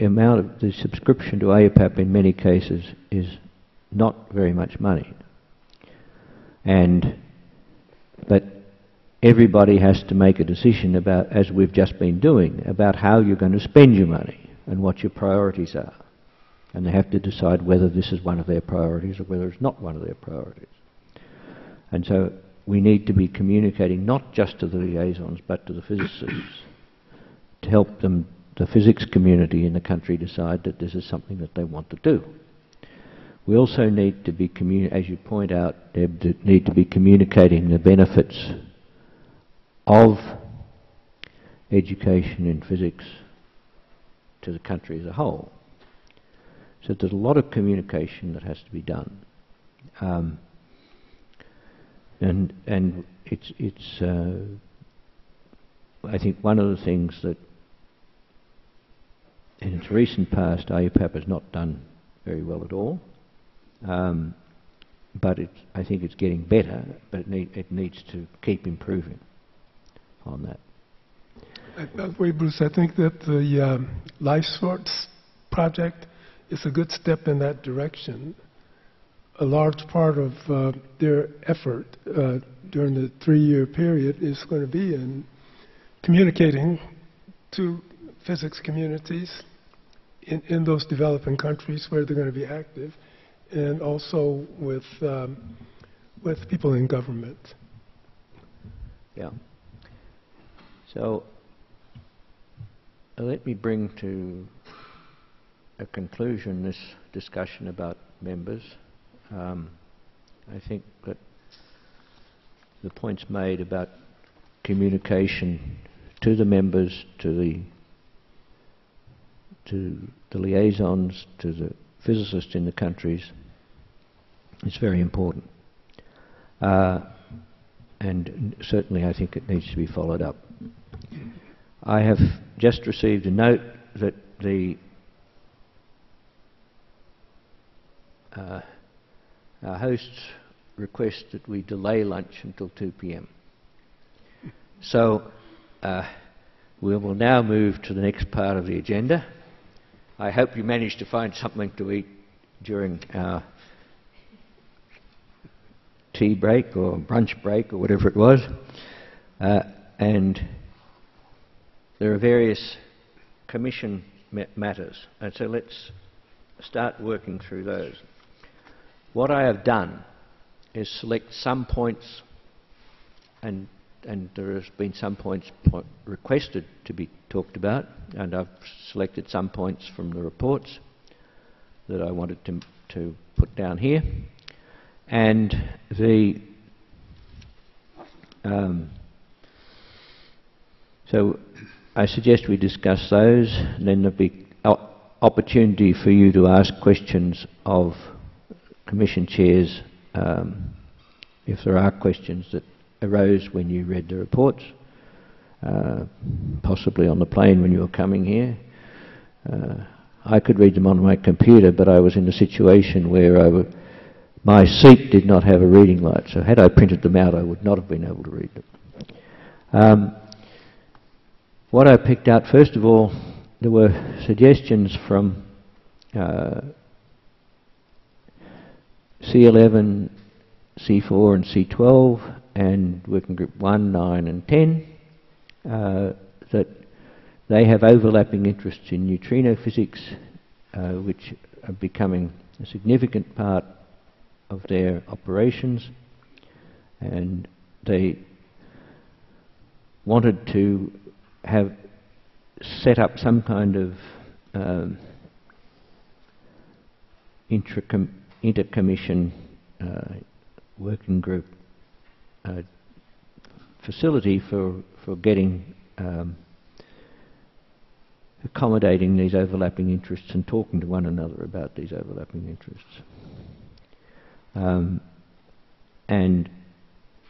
amount of the subscription to IUPAC in many cases is not very much money, but everybody has to make a decision about, as we've just been doing, about how you're going to spend your money and what your priorities are. And they have to decide whether this is one of their priorities or whether it's not one of their priorities. And so we need to be communicating not just to the liaisons but to the physicists to help them, the physics community in the country, decide that this is something that they want to do. We also need to be, as you point out, Deb, need to be communicating the benefits of education in physics to the country as a whole. So there's a lot of communication that has to be done, and it's I think one of the things that in its recent past IUPAC has not done very well at all, but I think it's getting better, but it needs to keep improving on that. By the way, Bruce, I think that the Life Sorts project is a good step in that direction. A large part of their effort during the 3-year period is going to be in communicating to physics communities in those developing countries where they're going to be active, and also with people in government. Yeah. So let me bring to a conclusion this discussion about members. I think that the points made about communication to the members, to the liaisons, to the physicists in the countries, is very important. And certainly I think it needs to be followed up. I have just received a note that our hosts request that we delay lunch until 2 p.m. So we will now move to the next part of the agenda. I hope you managed to find something to eat during our tea break or brunch break or whatever it was. And there are various commission matters, and so let's start working through those. What I have done is select some points, and there has been some points requested to be talked about, and I've selected some points from the reports that I wanted to put down here. And so I suggest we discuss those, and then there'll be opportunity for you to ask questions of Commission chairs if there are questions that arose when you read the reports, possibly on the plane when you were coming here. I could read them on my computer, but I was in a situation where my seat did not have a reading light, so had I printed them out I would not have been able to read them. What I picked out, first of all, there were suggestions from C11, C4 and C12 and Working Group 1, 9 and 10 that they have overlapping interests in neutrino physics, which are becoming a significant part of their operations, and they wanted to have set up some kind of intercommission working group facility for getting accommodating these overlapping interests and talking to one another about these overlapping interests. And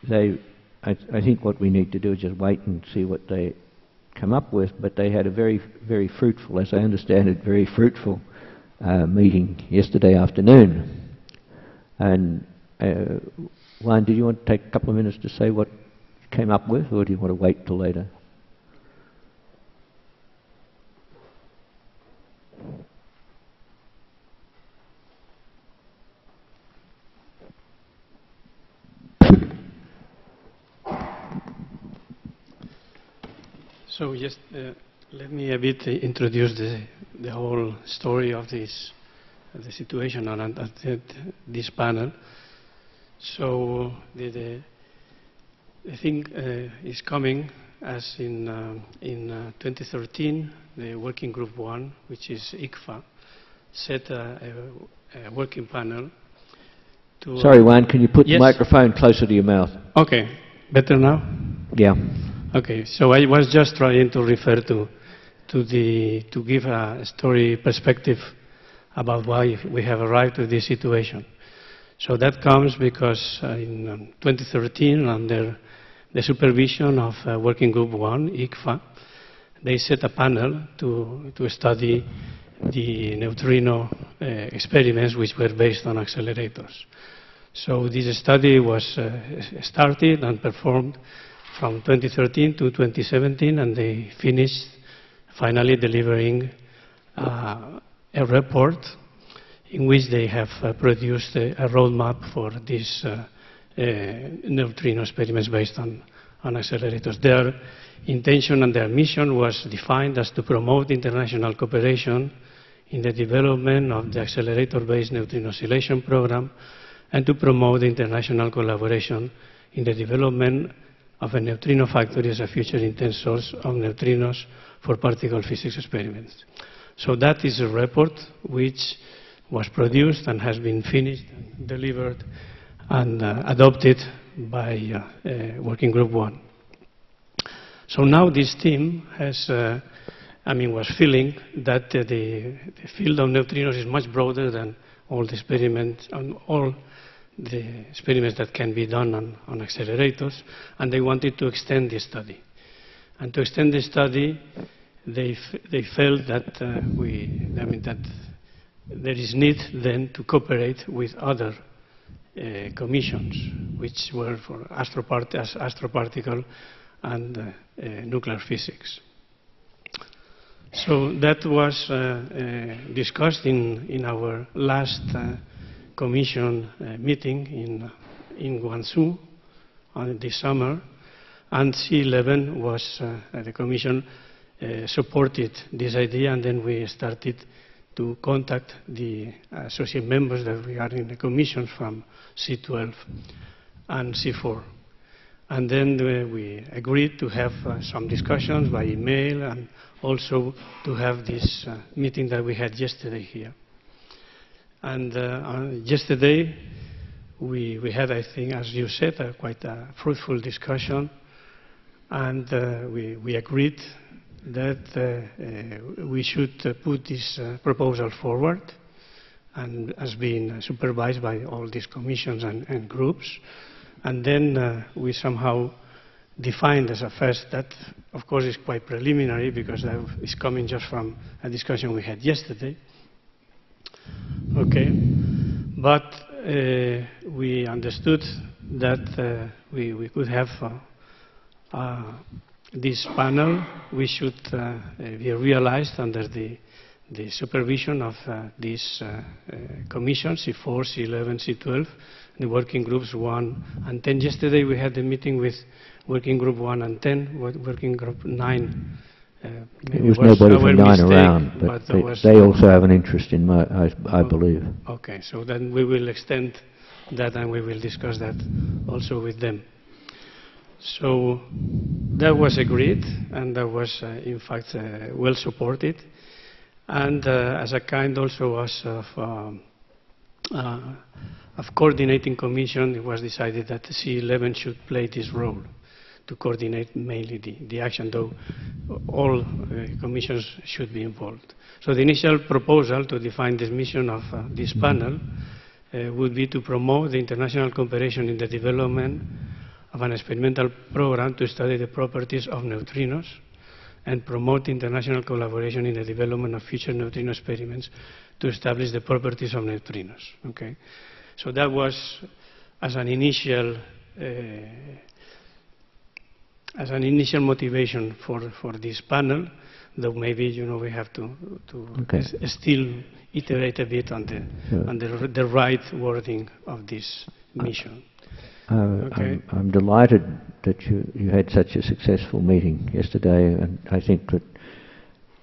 I think what we need to do is just wait and see what they come up with, but they had a very, very fruitful, as I understand it, very fruitful meeting yesterday afternoon. And Juan, did you want to take a couple of minutes to say what you came up with, or do you want to wait till later? So just let me a bit introduce the whole story of the situation on this panel. So the thing is coming as in 2013, the Working Group 1, which is ICFA, set a working panel to... Sorry, Juan, can you put yes. the microphone closer to your mouth? Okay, better now? Yeah. Okay, so I was just trying to refer to give a story perspective about why we have arrived to this situation. So that comes because in 2013, under the supervision of Working Group 1, ICFA, they set a panel to study the neutrino experiments which were based on accelerators. So this study was started and performed from 2013 to 2017, and they finished finally delivering a report in which they have produced a roadmap for these neutrino experiments based on accelerators. Their intention and their mission was defined as to promote international cooperation in the development of the accelerator-based neutrino oscillation program and to promote international collaboration in the development of a neutrino factory as a future intense source of neutrinos for particle physics experiments. So that is a report which was produced and has been finished, and delivered and adopted by Working Group 1. So now this team has, was feeling that the field of neutrinos is much broader than all the experiments, all the experiments that can be done on accelerators, and they wanted to extend the study. And to extend the study, they felt that that there is need then to cooperate with other commissions, which were for astroparticle and nuclear physics. So that was discussed in our last commission meeting in Guangzhou this summer, and C11 was, the commission supported this idea, and then we started to contact the associate members that we are in the commission from C12 and C4. And then we agreed to have some discussions by email and also to have this meeting that we had yesterday here. And yesterday we had, I think, as you said, quite a fruitful discussion, and we agreed that we should put this proposal forward, and as being supervised by all these commissions and groups. And then we somehow defined as a first, that of course is quite preliminary because that is coming just from a discussion we had yesterday. Okay, but we understood that we could have this panel, we should be realized under the supervision of these commissions, C4, C11, C12, the working groups 1 and 10. Yesterday we had a meeting with working group 1 and 10, working group 9. There was nobody from 9 around, but they also have an interest in I believe. Okay, so then we will extend that and we will discuss that also with them. So that was agreed, and that was in fact well supported. And as a kind also of coordinating commission, it was decided that the C11 should play this role to coordinate mainly the action, though all commissions should be involved. So the initial proposal to define the mission of this panel would be to promote the international cooperation in the development of an experimental program to study the properties of neutrinos and promote international collaboration in the development of future neutrino experiments to establish the properties of neutrinos. Okay? So that was as an initial motivation for this panel, though maybe we have to still iterate a bit on the right wording of this mission. Okay. I'm delighted that you had such a successful meeting yesterday, and I think that,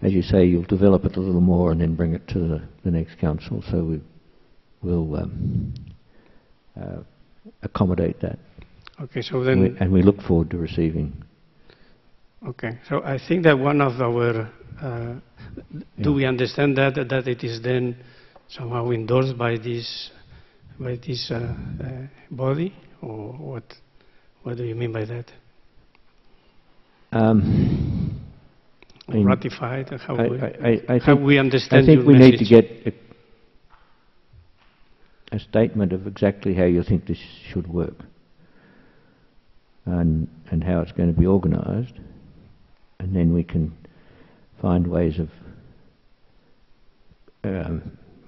as you say, you'll develop it a little more and then bring it to the next council, so we will accommodate that. Okay, so then... And we look forward to receiving. Okay, so I think that one of our... do we understand that it is then somehow endorsed by this body? Or what do you mean by that? Ratified? How we understand your message? I think we need to get a statement of exactly how you think this should work and how it's going to be organised, and then we can find ways of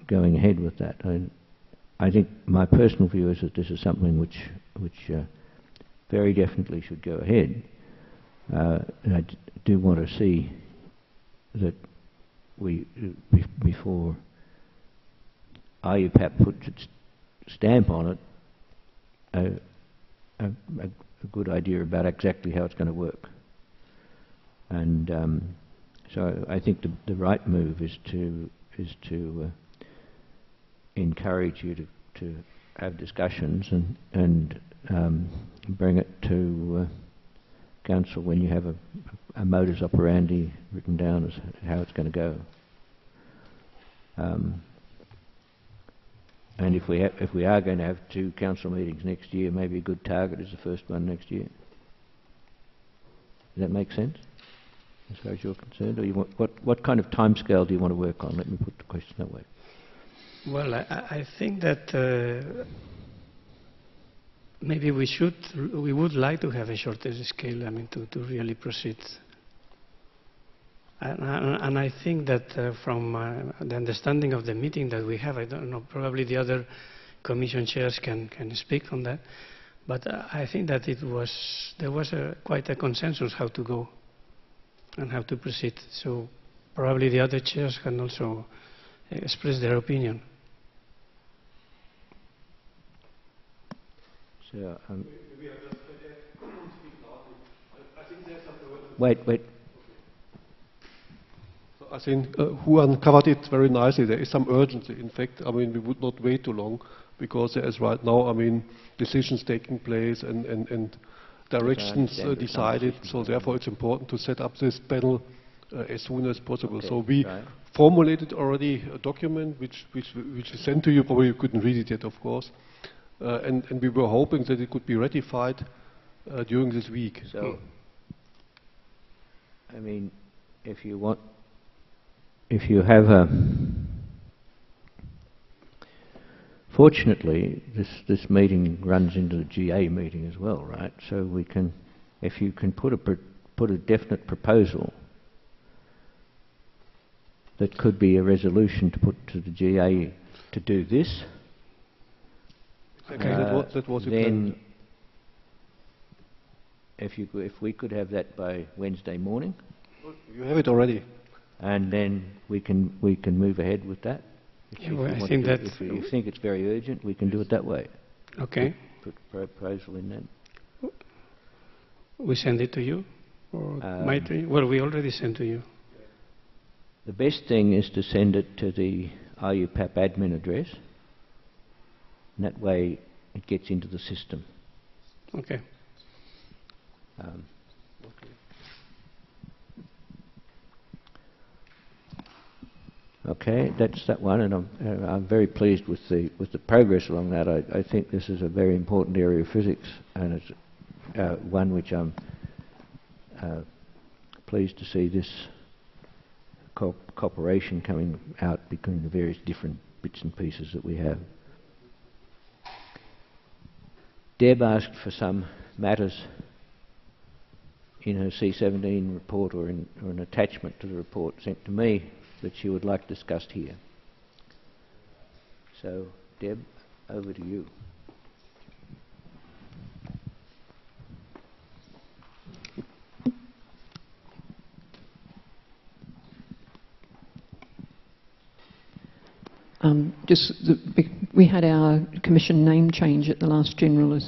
going ahead with that. I think my personal view is that this is something which very definitely should go ahead. And I do want to see that we, before IUPAP puts its stamp on it, a good idea about exactly how it's going to work. And so I think the right move is to encourage you to have discussions and bring it to council when you have a modus operandi written down as how it's going to go. And if we are going to have 2 council meetings next year, maybe a good target is the first one next year. Does that make sense, as far as you're concerned? Or you want, what kind of timescale do you want to work on? Let me put the question that way. Well, I think that maybe we would like to have a shorter scale, I mean, to really proceed. And I think that from the understanding of the meeting that we have, I don't know, probably the other commission chairs can speak on that. But I think that there was quite a consensus how to go and how to proceed. So probably the other chairs can also express their opinion. So, wait. I think Juan covered it very nicely. There is some urgency. In fact, I mean, we would not wait too long, because there is right now, I mean, decisions taking place and directions decided. So therefore, it's important to set up this panel as soon as possible. Okay, so we formulated already a document which is sent to you. Probably you couldn't read it yet, of course. And we were hoping that it could be ratified during this week. So, I mean, if you have a... Fortunately, this meeting runs into the GA meeting as well, right? So we can, if you can put a definite proposal that could be a resolution to put to the GA to do this. Okay, that was then, if we could have that by Wednesday morning. You have it already. And then we can move ahead with that. I think that if you think it's very urgent, we can do it that way. Okay. Put a proposal in then. We send it to you? Or well, we already sent to you. The best thing is to send it to the IUPAP admin address. And that way it gets into the system. Okay. Okay, that's that one, and I'm very pleased with the progress along that. I think this is a very important area of physics, and it's one which I'm pleased to see this cooperation coming out between the various different bits and pieces that we have. Deb asked for some matters in her C17 report or an attachment to the report sent to me that she would like discussed here. So, Deb, over to you. We had our commission name change at the last General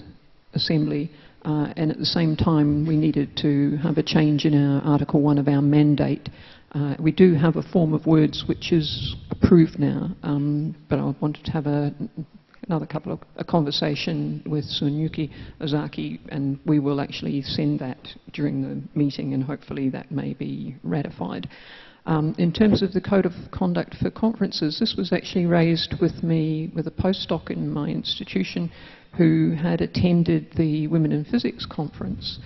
Assembly, and at the same time we needed to have a change in our Article 1 of our mandate. We do have a form of words which is approved now, but I wanted to have another couple of a conversation with Sunyuki Ozaki, and we will actually send that during the meeting, and hopefully that may be ratified. In terms of the Code of Conduct for Conferences, this was actually raised with me with a postdoc in my institution who had attended the Women in Physics conference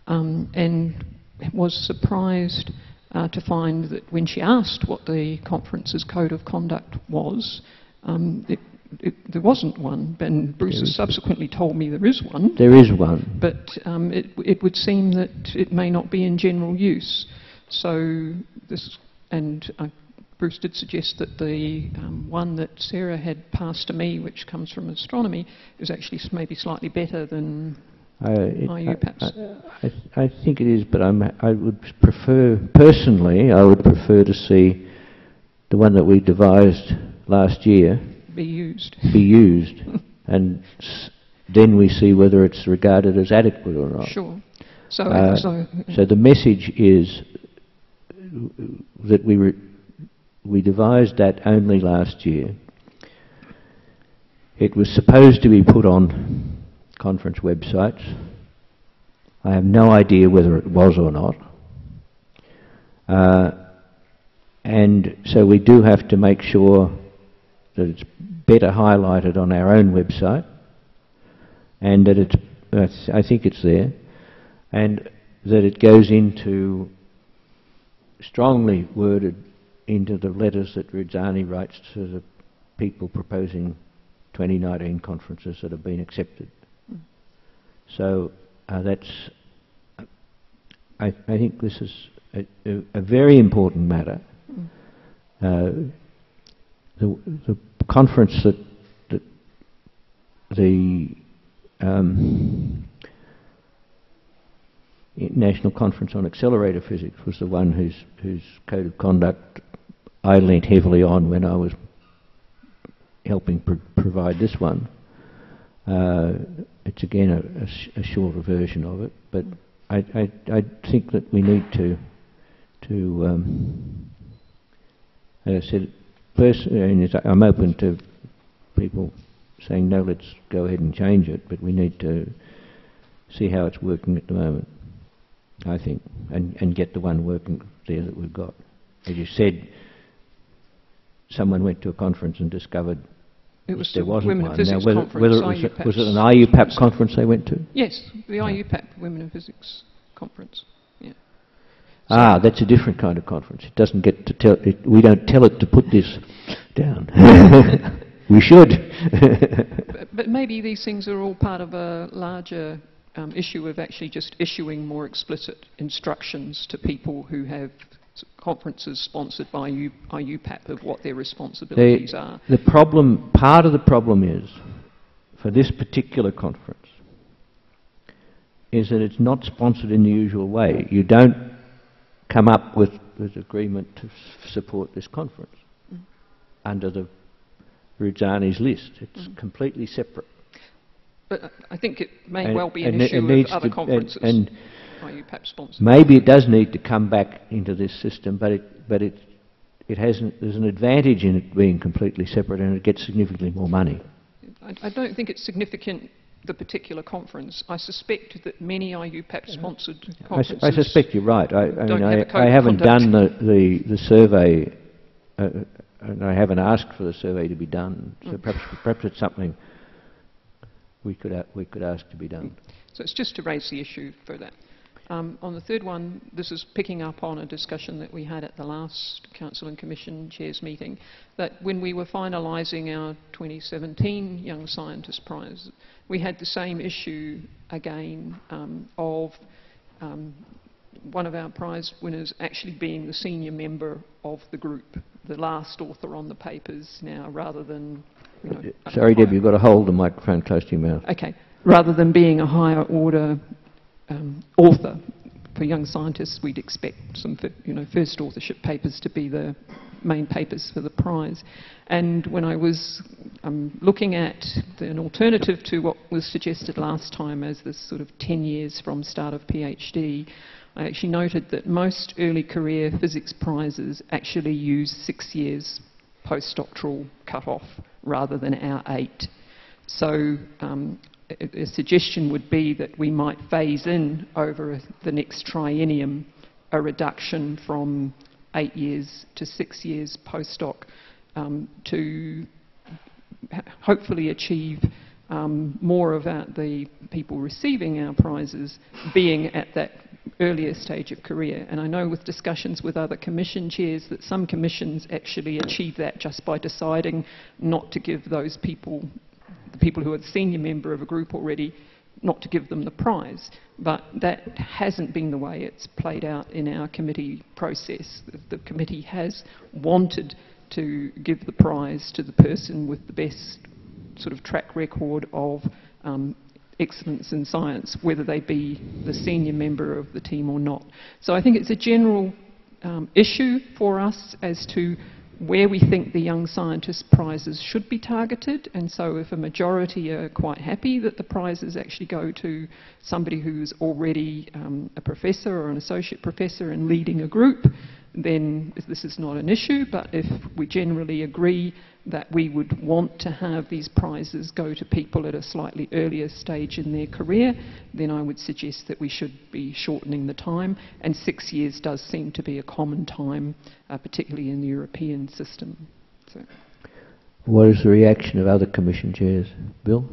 and was surprised to find that when she asked what the conference's Code of Conduct was, there wasn't one, and Bruce has subsequently told me there is one. There is one. But it would seem that it may not be in general use. So this, and Bruce did suggest that the one that Sarah had passed to me, which comes from astronomy, is actually maybe slightly better than IUPAP's. I think it is, but I would prefer, personally, I would prefer to see the one that we devised last year be used. And then we see whether it's regarded as adequate or not. Sure. So the message is that we devised that only last year. It was supposed to be put on conference websites. I have no idea whether it was or not. And so we do have to make sure that it's better highlighted on our own website, and that it's, I think it's there, and that it goes into, strongly worded into the letters that Ridzani writes to the people proposing 2019 conferences that have been accepted. So that's, I think this is a very important matter. The conference that the National Conference on Accelerator Physics was the one whose code of conduct I leant heavily on when I was helping provide this one. It's again a shorter version of it, but I think that we need to as I said, personally, I'm open to people saying no, let's go ahead and change it, but we need to see how it's working at the moment, I think, and get the one working there that we've got. As you said, someone went to a conference and discovered it was there the wasn't Women one. in Physics now, whether conference. was it an IUPAP conference they went to? Yes, the IUPAP Women in Physics conference. Yeah. So that's a different kind of conference. It doesn't get to tell it. We don't tell it to put this down. We should. but maybe these things are all part of a larger issue of actually just issuing more explicit instructions to people who have conferences sponsored by IUPAP of what their responsibilities are. The problem, part of the problem is, for this particular conference, is that it's not sponsored in the usual way. You don't come up with agreement to support this conference under the Ruzani's list. It's completely separate. But I think it may well be an issue of other conferences. And IUPAP sponsored. maybe it does need to come back into this system, but it hasn't. There's an advantage in it being completely separate, and it gets significantly more money. I don't think it's significant, the particular conference. I suspect that many IUPAP-sponsored conferences... I suspect you're right. I haven't done the survey, and I haven't asked for the survey to be done, so perhaps it's something we could ask to be done. So it's just to raise the issue for that. On the third one, this is picking up on a discussion that we had at the last Council and Commission Chairs meeting, that when we were finalising our 2017 Young Scientist Prize, we had the same issue again of one of our prize winners actually being the senior member of the group, the last author on the papers now, rather than... Sorry, Deb, you've got to hold the microphone close to your mouth. Okay. Rather than being a higher order author, for young scientists, we'd expect some, first authorship papers to be the main papers for the prize. And when I was looking at an alternative to what was suggested last time as this sort of 10 years from start of PhD, I actually noted that most early career physics prizes actually use 6 years postdoctoral cut-off rather than our 8. So a suggestion would be that we might phase in over the next triennium a reduction from 8 years to 6 years postdoc to hopefully achieve more of the people receiving our prizes being at that earlier stage of career. And I know with discussions with other commission chairs that some commissions actually achieve that just by deciding not to give those people, the people who are the senior member of a group already, not to give them the prize. But that hasn't been the way it's played out in our committee process. The committee has wanted to give the prize to the person with the best sort of track record of excellence in science, whether they be the senior member of the team or not. So I think it's a general issue for us as to where we think the Young Scientist prizes should be targeted, and so if a majority are quite happy that the prizes actually go to somebody who's already a professor or an associate professor and leading a group, then this is not an issue. But if we generally agree that we would want to have these prizes go to people at a slightly earlier stage in their career, then I would suggest that we should be shortening the time, and 6 years does seem to be a common time, particularly in the European system. So. What is the reaction of other commission chairs? Bill?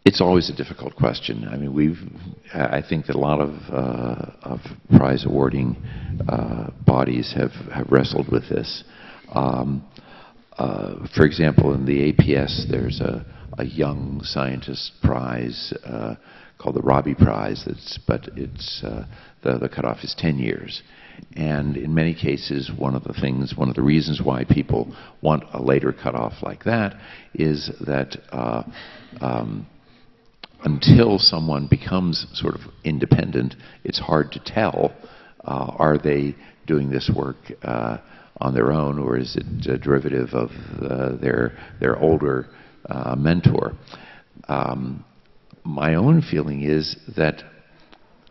It's always a difficult question. I mean, I think that a lot of prize awarding bodies have wrestled with this. For example, in the APS, there's a a young scientist prize called the Robbie Prize, but the cutoff is 10 years. And in many cases, one of the reasons why people want a later cutoff like that is that until someone becomes sort of independent, it's hard to tell, are they doing this work on their own, or is it a derivative of their older mentor? My own feeling is that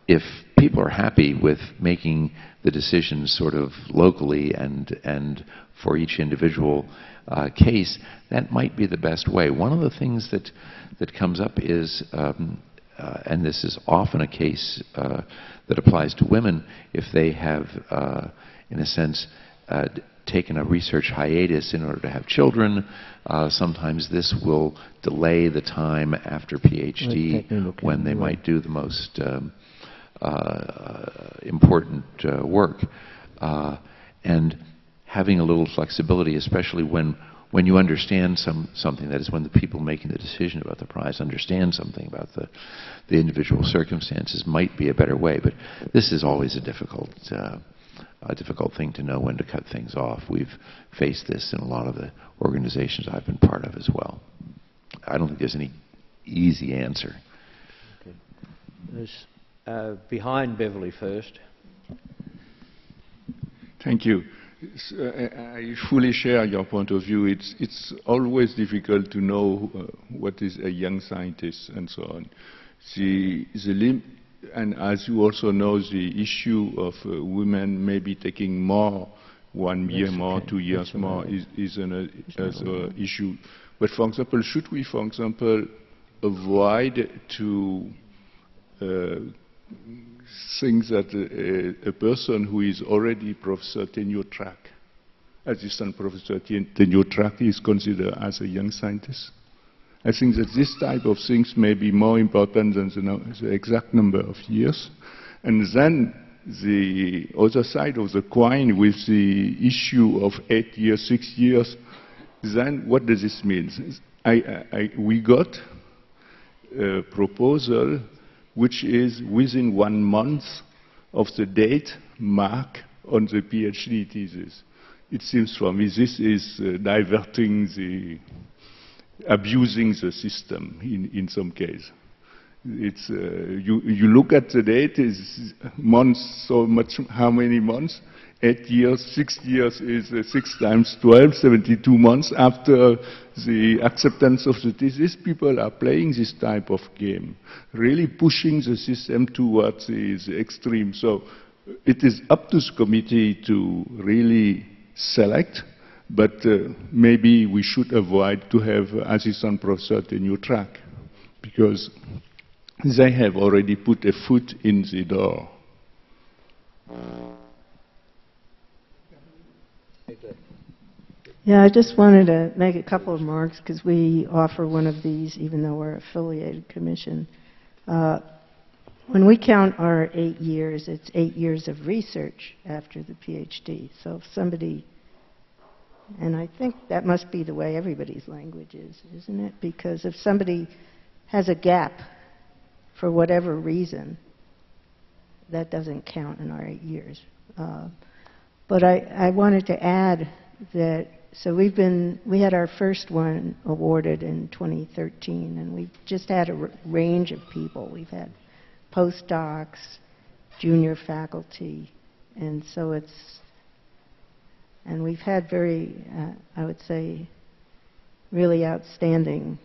if people are happy with making the decisions sort of locally and for each individual case, that might be the best way. One of the things that comes up is, and this is often a case that applies to women, if they have, in a sense, taken a research hiatus in order to have children, sometimes this will delay the time after PhD when they might do the most important work. And having a little flexibility, especially when you understand something, that is, when the people making the decision about the prize understand something about the individual circumstances, might be a better way. But this is always a difficult thing to know when to cut things off. We've faced this in a lot of the organizations I've been part of as well. I don't think there's any easy answer. Okay. There's behind Beverly first. Thank you. I fully share your point of view. It's always difficult to know what is a young scientist and so on. And as you also know, the issue of women maybe taking more, 1 year more, 2 years more, is an issue. But for example, should we, for example, avoid to think that a person who is already professor tenure track, assistant professor tenure track, is considered as a young scientist? I think that this type of things may be more important than the exact number of years. And then the other side of the coin with the issue of 8 years, 6 years, then what does this mean? We got a proposal which is within 1 month of the date mark on the PhD thesis. It seems for me this is abusing the system in some case. It's you look at the date, is months, so much, how many months? 8 years, 6 years is 6 times 12, 72 months after the acceptance of the thesis. People are playing this type of game, really pushing the system towards the extreme. So it is up to the committee to really select, but maybe we should avoid to have assistant professor tenure track, because they have already put a foot in the door. Yeah, I just wanted to make a couple of remarks, because we offer one of these even though we're an affiliated commission. When we count our 8 years, it's 8 years of research after the PhD. So if somebody, and I think that must be the way everybody's language is, isn't it? Because if somebody has a gap for whatever reason, that doesn't count in our 8 years. But I wanted to add that, so we had our first one awarded in 2013, and we've just had a range of people. We've had postdocs, junior faculty, and so and we've had very, I would say, really outstanding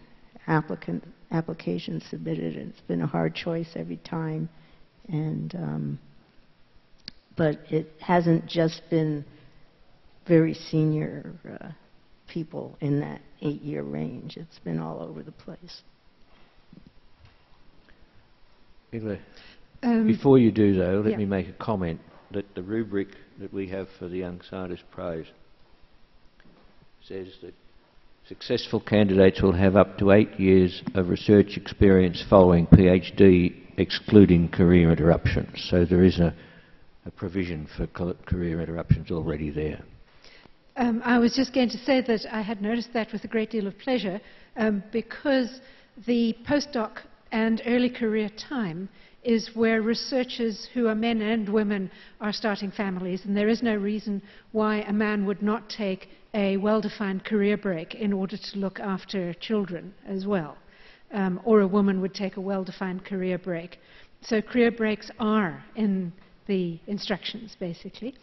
applications submitted. It's been a hard choice every time, and but it hasn't just been very senior people in that 8-year range. It's been all over the place. Before you do, though, let me make a comment that the rubric that we have for the Young Scientist Prize says that successful candidates will have up to 8 years of research experience following PhD, excluding career interruptions. So there is a provision for career interruptions already there. I was just going to say that I had noticed that with a great deal of pleasure, because the postdoc and early career time is where researchers who are men and women are starting families, and there is no reason why a man would not take a well-defined career break in order to look after children as well, or a woman would take a well-defined career break. So career breaks are in the instructions, basically.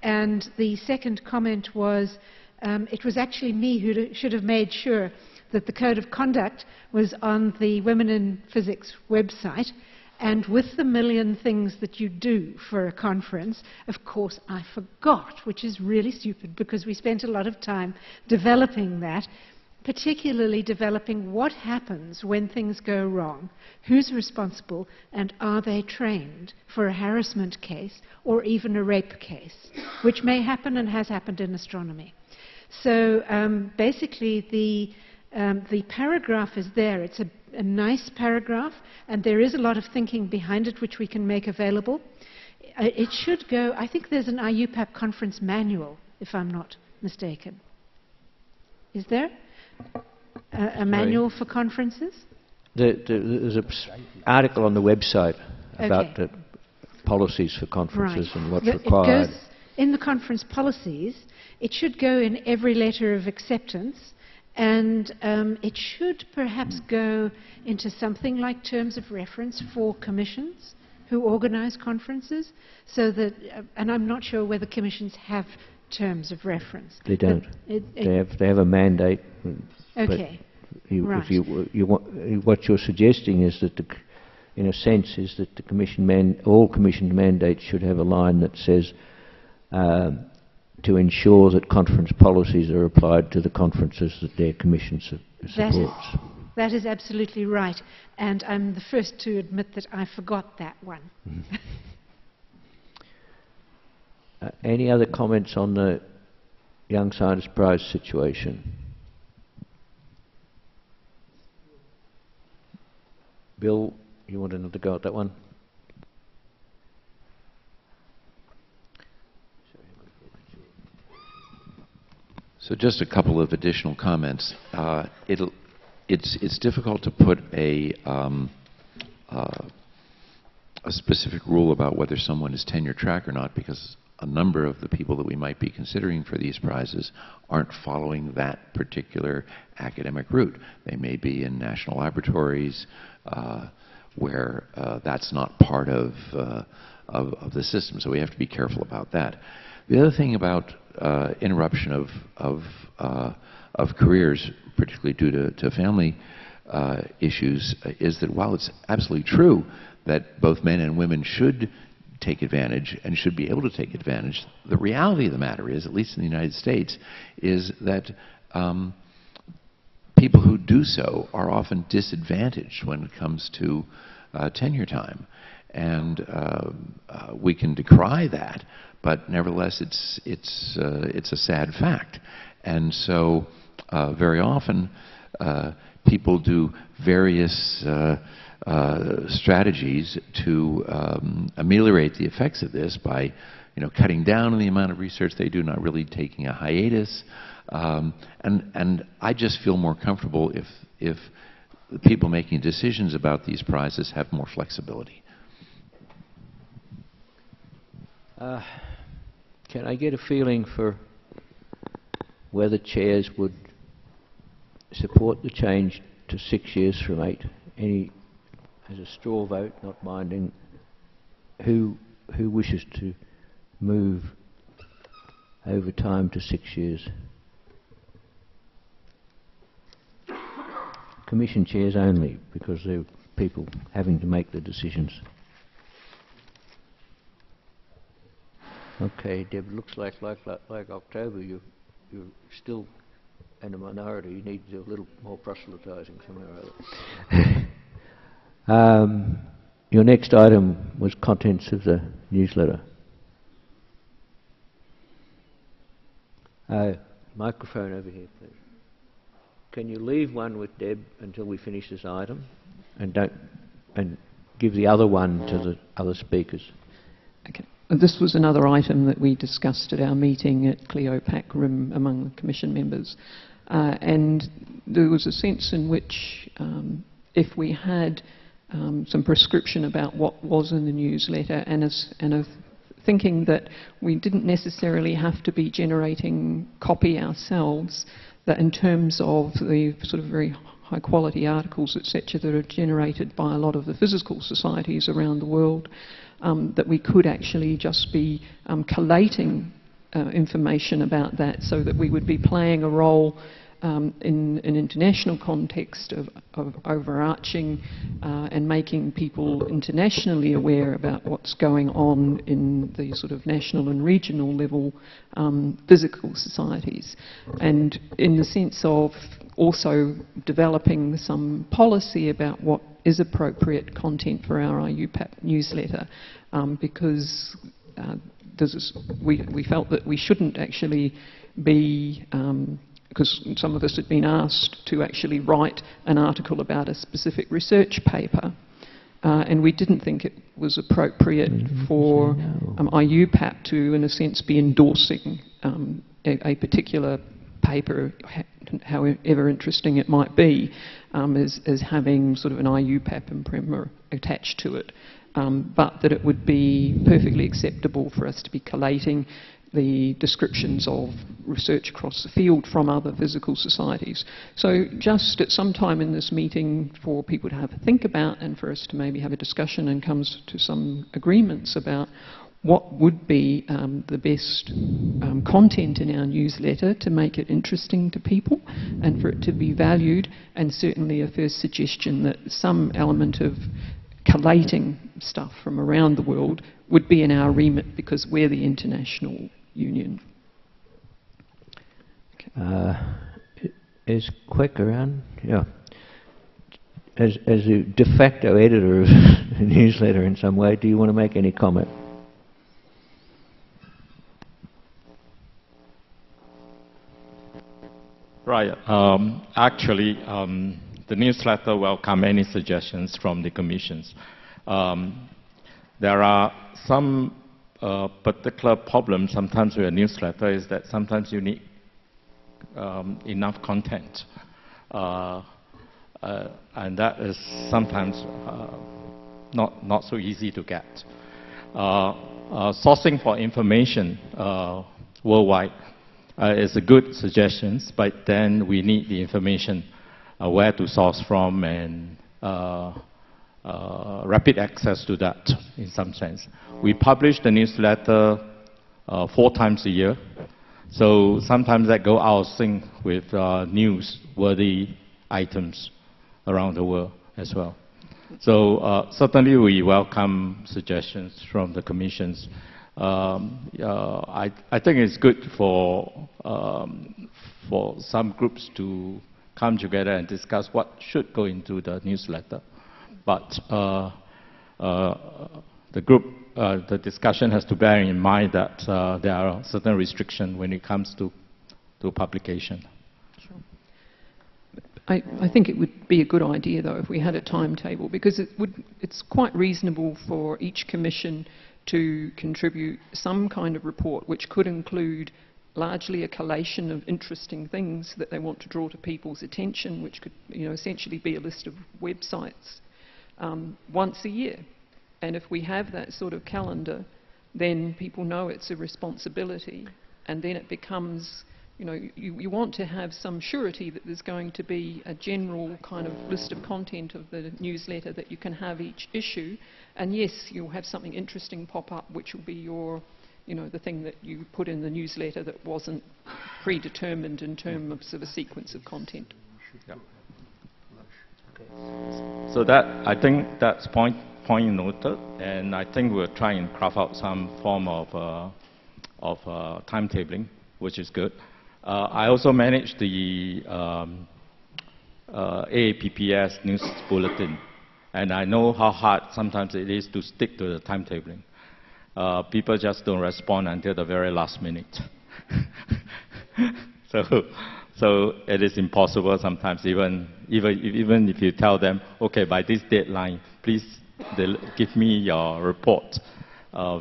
And the second comment was, it was actually me who should have made sure that the code of conduct was on the Women in Physics website. And with the million things that you do for a conference, of course I forgot, which is really stupid because we spent a lot of time developing that, particularly developing what happens when things go wrong, who's responsible, and are they trained for a harassment case or even a rape case, which may happen and has happened in astronomy. So basically the paragraph is there. It's a nice paragraph, and there is a lot of thinking behind it which we can make available. It should go, I think there's an IUPAP conference manual, if I'm not mistaken. Is there a manual for conferences? There's an article on the website about the policies for conferences and what's required. It goes in the conference policies. It should go in every letter of acceptance. And it should perhaps go into something like terms of reference for commissions who organize conferences, so that, and I'm not sure whether commissions have terms of reference. They don't. They have a mandate. Okay. What you're suggesting is that, in a sense, is that the all commissioned mandates should have a line that says, to ensure that conference policies are applied to the conferences that their commission supports. That is absolutely right, and I'm the first to admit that I forgot that one. Any other comments on the Young Scientist Prize situation? Bill, you want another go at that one? So just a couple of additional comments. It's difficult to put a specific rule about whether someone is tenure track or not, because a number of the people that we might be considering for these prizes aren't following that particular academic route. They may be in national laboratories where that's not part of the system, so we have to be careful about that. The other thing about interruption of careers, particularly due to family issues, is that while it's absolutely true that both men and women should take advantage and should be able to take advantage, the reality of the matter is, at least in the United States, is that people who do so are often disadvantaged when it comes to tenure time. And we can decry that, but nevertheless it's a sad fact. And so very often people do various strategies to ameliorate the effects of this by cutting down on the amount of research they do, not really taking a hiatus. And I just feel more comfortable if the people making decisions about these prizes have more flexibility. Can I get a feeling for whether chairs would support the change to 6 years from 8? Any, as a straw vote, not minding, who wishes to move over time to 6 years? Commission chairs only, because there are people having to make the decisions. Okay, Deb, looks like October you're still in a minority. You need to do a little more proselytising somewhere or other. Your next item was contents of the newsletter. Microphone over here, please. Can you leave one with Deb until we finish this item, and give the other one to the other speakers? Okay. this was another item that we discussed at our meeting at Clio Pack Room among the Commission members. And there was a sense in which if we had some prescription about what was in the newsletter and a thinking that we didn't necessarily have to be generating copy ourselves, that in terms of the sort of very high quality articles, etc., that are generated by a lot of the physical societies around the world, that we could actually just be collating information about that, so that we would be playing a role in an international context of overarching and making people internationally aware about what's going on in the sort of national and regional level physical societies. And in the sense of also developing some policy about what is appropriate content for our IUPAP newsletter, because we felt that we shouldn't actually be because some of us had been asked to actually write an article about a specific research paper, and we didn't think it was appropriate for IUPAP to, in a sense, be endorsing a particular paper, however interesting it might be, as having sort of an IUPAP imprimer attached to it, but that it would be perfectly acceptable for us to be collating the descriptions of research across the field from other physical societies. So just at some time in this meeting for people to have a think about, and for us to maybe have a discussion and comes to some agreements about what would be the best content in our newsletter to make it interesting to people and for it to be valued, and certainly a first suggestion that some element of collating stuff from around the world would be in our remit because we're the international union. Is Quick around? Yeah. As a de facto editor of the newsletter in some way, do you want to make any comment? Right. Actually, the newsletter welcomes any suggestions from the commissions. There are some particular problems sometimes with a newsletter is that sometimes you need enough content. And that is sometimes not so easy to get. Sourcing for information worldwide is a good suggestion, but then we need the information where to source from and rapid access to that in some sense. We publish the newsletter 4 times a year, so sometimes that go out of sync with news-worthy items around the world as well. So certainly we welcome suggestions from the commissions. I think it's good for some groups to come together and discuss what should go into the newsletter. But the discussion has to bear in mind that there are certain restrictions when it comes to publication. Sure. I think it would be a good idea, though, if we had a timetable, because it's quite reasonable for each commission to contribute some kind of report which could include largely a collation of interesting things that they want to draw to people's attention, which could essentially be a list of websites once a year. And if we have that sort of calendar, then people know it's a responsibility, and then it becomes, you want to have some surety that there's going to be a general kind of list of content of the newsletter that you can have each issue. And yes, you'll have something interesting pop up, which will be your, the thing that you put in the newsletter that wasn't predetermined in terms of a sequence of content. Yeah. So that, I think that's point noted, and I think we'll try and craft out some form of timetabling, which is good. I also manage the AAPPS news bulletin, and I know how hard sometimes it is to stick to the timetabling. People just don't respond until the very last minute. So it is impossible sometimes, even if you tell them, okay, by this deadline, please give me your report.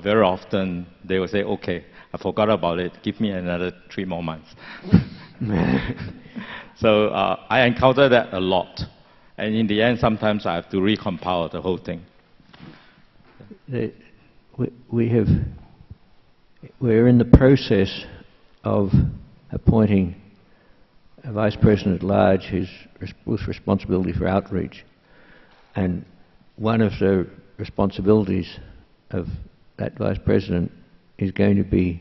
very often they will say, okay, I forgot about it, give me another 3 more months. So I encounter that a lot. And in the end, sometimes I have to recompile the whole thing. We're in the process of appointing a Vice President at Large with responsibility for outreach. And one of the responsibilities of that Vice President is going to be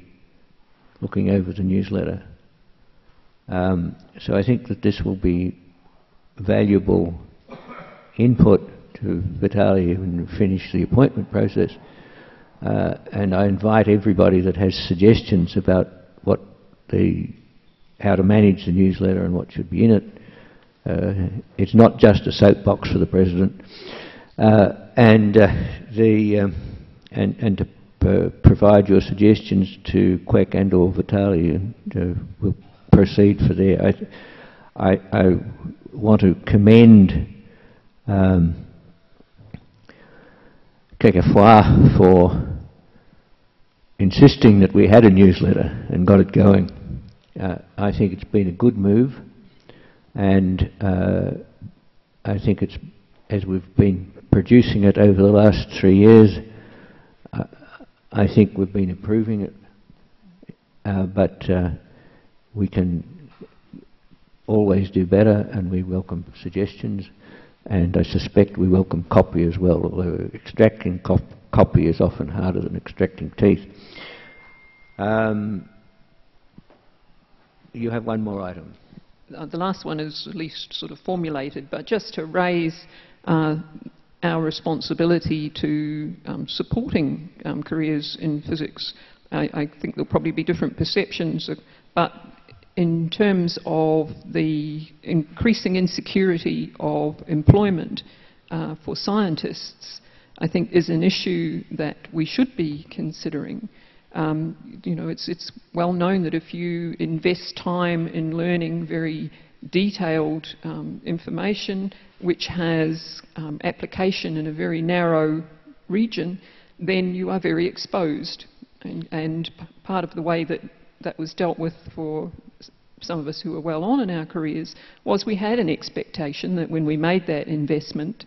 looking over the newsletter. So I think that this will be valuable input to Vitaly when we finish the appointment process. And I invite everybody that has suggestions about how to manage the newsletter and what should be in it. It's not just a soapbox for the President. And to provide your suggestions to Quek and or Vitaly, and we'll proceed for there. I want to commend Quelquefois for insisting that we had a newsletter and got it going. I think it's been a good move, and I think it's, as we've been producing it over the last 3 years, I think we've been improving it, but we can always do better, and we welcome suggestions, and I suspect we welcome copy as well, although extracting copy is often harder than extracting teeth. You have one more item. The last one is at least sort of formulated, but just to raise our responsibility to supporting careers in physics. I think there'll probably be different perceptions, but in terms of the increasing insecurity of employment for scientists, I think is an issue that we should be considering. You know, it's well known that if you invest time in learning very detailed information which has application in a very narrow region, then you are very exposed. And part of the way that was dealt with for some of us who are well on in our careers was we had an expectation that when we made that investment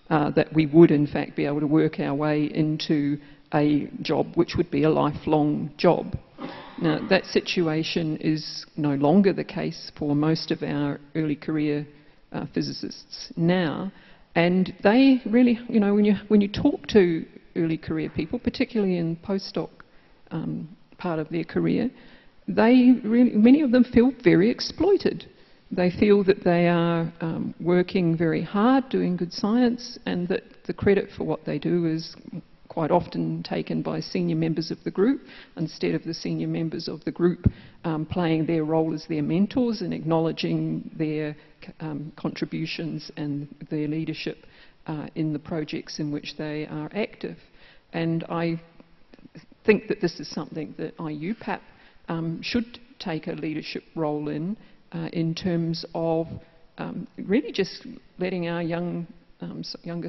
that we would in fact be able to work our way into a job which would be a lifelong job. Now that situation is no longer the case for most of our early career physicists now, and they really, you know, when you talk to early career people, particularly in postdoc part of their career, they really, many of them feel very exploited. They feel that they are working very hard, doing good science, and that the credit for what they do is quite often taken by senior members of the group, instead of the senior members of the group playing their role as their mentors and acknowledging their contributions and their leadership in the projects in which they are active. And I think that this is something that IUPAP should take a leadership role in terms of really just letting our younger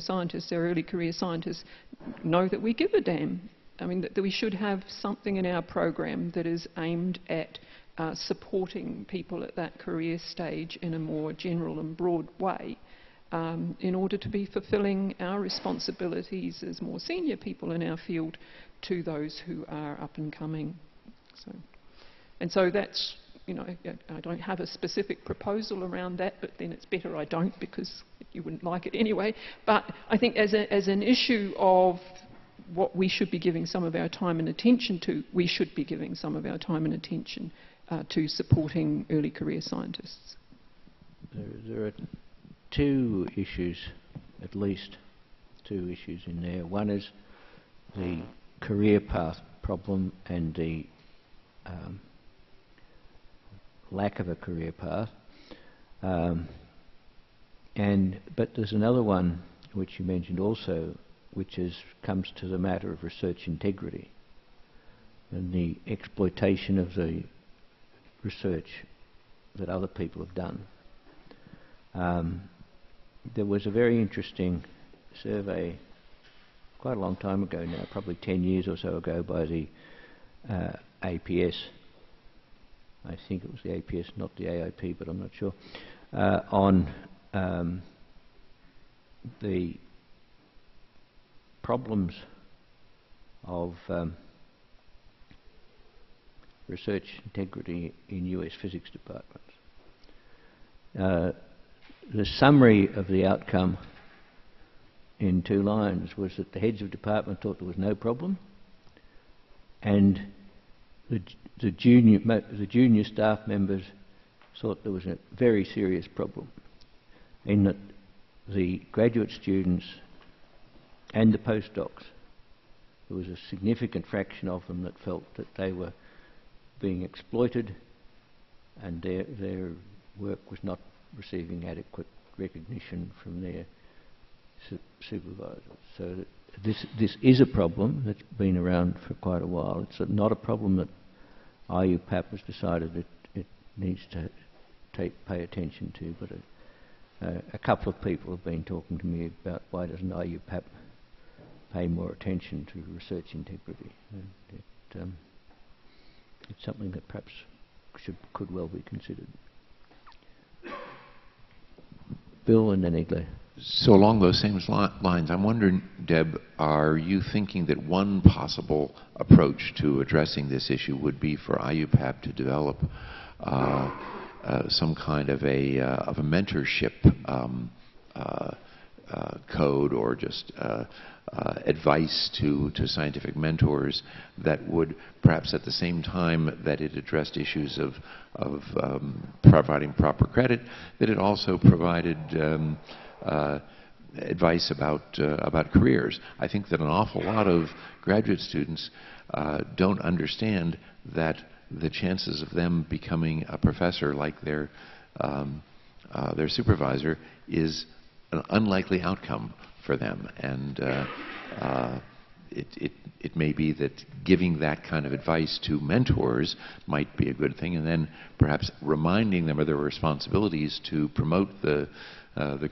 scientists, our early career scientists, know that we give a damn. I mean, that we should have something in our program that is aimed at supporting people at that career stage in a more general and broad way, in order to be fulfilling our responsibilities as more senior people in our field to those who are up and coming. So that's, you know, I don't have a specific proposal around that, but then it's better I don't, because you wouldn't like it anyway. But I think as an issue of what we should be giving some of our time and attention to, we should be giving some of our time and attention to supporting early career scientists. There are two issues, at least two issues in there. One is the career path problem and the lack of a career path. But there's another one which you mentioned also, which comes to the matter of research integrity and the exploitation of the research that other people have done. There was a very interesting survey quite a long time ago now, probably 10 years or so ago, by the APS. I think it was the APS, not the AIP, but I'm not sure, on the problems of research integrity in US physics departments. The summary of the outcome in 2 lines was that the heads of department thought there was no problem, and the junior staff members thought there was a very serious problem, in that the graduate students and the postdocs, there was a significant fraction of them that felt that they were being exploited and their work was not receiving adequate recognition from their supervisors. So this is a problem that's been around for quite a while. It's not a problem that IUPAP has decided that it needs to pay attention to, but a couple of people have been talking to me about why doesn't IUPAP pay more attention to research integrity. It's something that perhaps could well be considered. Bill and then Igle. So along those same lines, I'm wondering, Deb, are you thinking that one possible approach to addressing this issue would be for IUPAP to develop some kind of a mentorship code, or just advice to scientific mentors that would, perhaps at the same time that it addressed issues of providing proper credit, that it also provided advice about careers. I think that an awful lot of graduate students don't understand that the chances of them becoming a professor like their supervisor is an unlikely outcome for them, and it may be that giving that kind of advice to mentors might be a good thing, and then perhaps reminding them of their responsibilities to promote the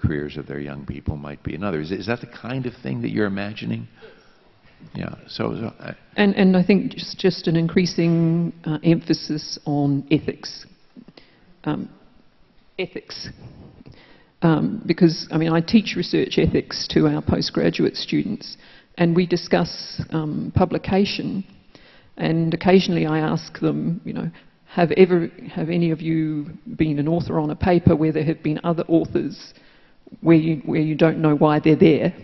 careers of their young people might be another. Is that the kind of thing that you're imagining? Yeah. And I think just an increasing emphasis on ethics. Because, I mean, I teach research ethics to our postgraduate students, and we discuss publication, and occasionally I ask them, you know, have any of you been an author on a paper where there have been other authors where you don't know why they're there?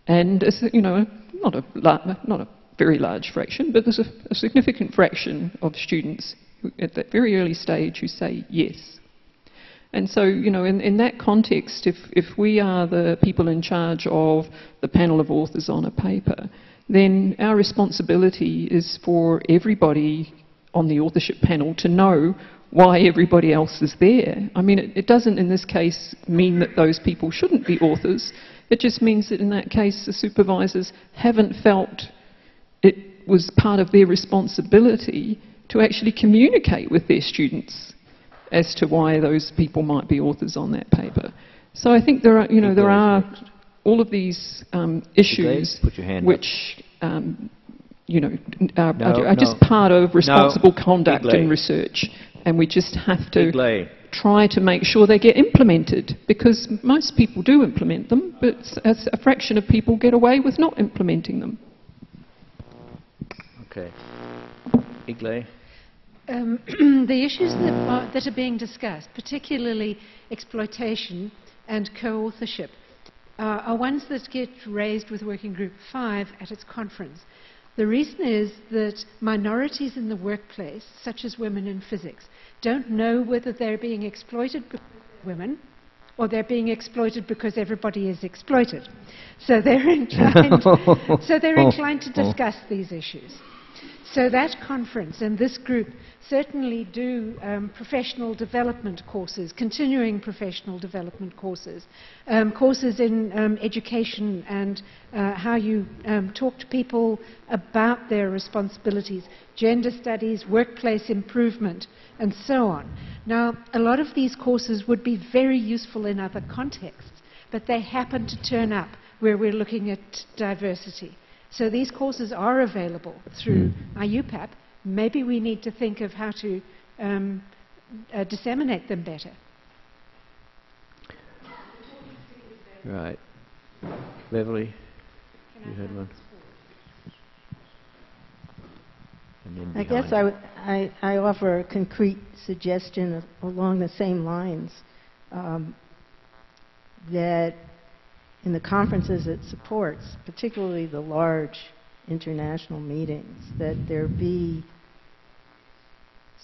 And, you know, not a very large fraction, but there's a significant fraction of students at that very early stage who say yes. And so, you know, in that context, if we are the people in charge of the panel of authors on a paper, then our responsibility is for everybody on the authorship panel to know why everybody else is there. I mean, it doesn't in this case mean that those people shouldn't be authors. It just means that in that case the supervisors haven't felt it was part of their responsibility to actually communicate with their students as to why those people might be authors on that paper. So I think there are, you know, there are all of these issues which, you know, are just part of responsible conduct in research, and we just have to try to make sure they get implemented, because most people do implement them, but a fraction of people get away with not implementing them. Okay. Igle. The issues that are being discussed, particularly exploitation and co-authorship, are ones that get raised with Working Group 5 at its conference. The reason is that minorities in the workplace, such as women in physics, don't know whether they're being exploited because they're women or they're being exploited because everybody is exploited. So they're inclined to discuss these issues. So that conference and this group certainly do professional development courses, continuing professional development courses, courses in education and how you talk to people about their responsibilities, gender studies, workplace improvement, and so on. Now, a lot of these courses would be very useful in other contexts, but they happen to turn up where we're looking at diversity. So these courses are available through IUPAP. Maybe we need to think of how to disseminate them better. Right. Beverly, you had one. I guess I offer a concrete suggestion along the same lines, that in the conferences it supports, particularly the large international meetings, that there be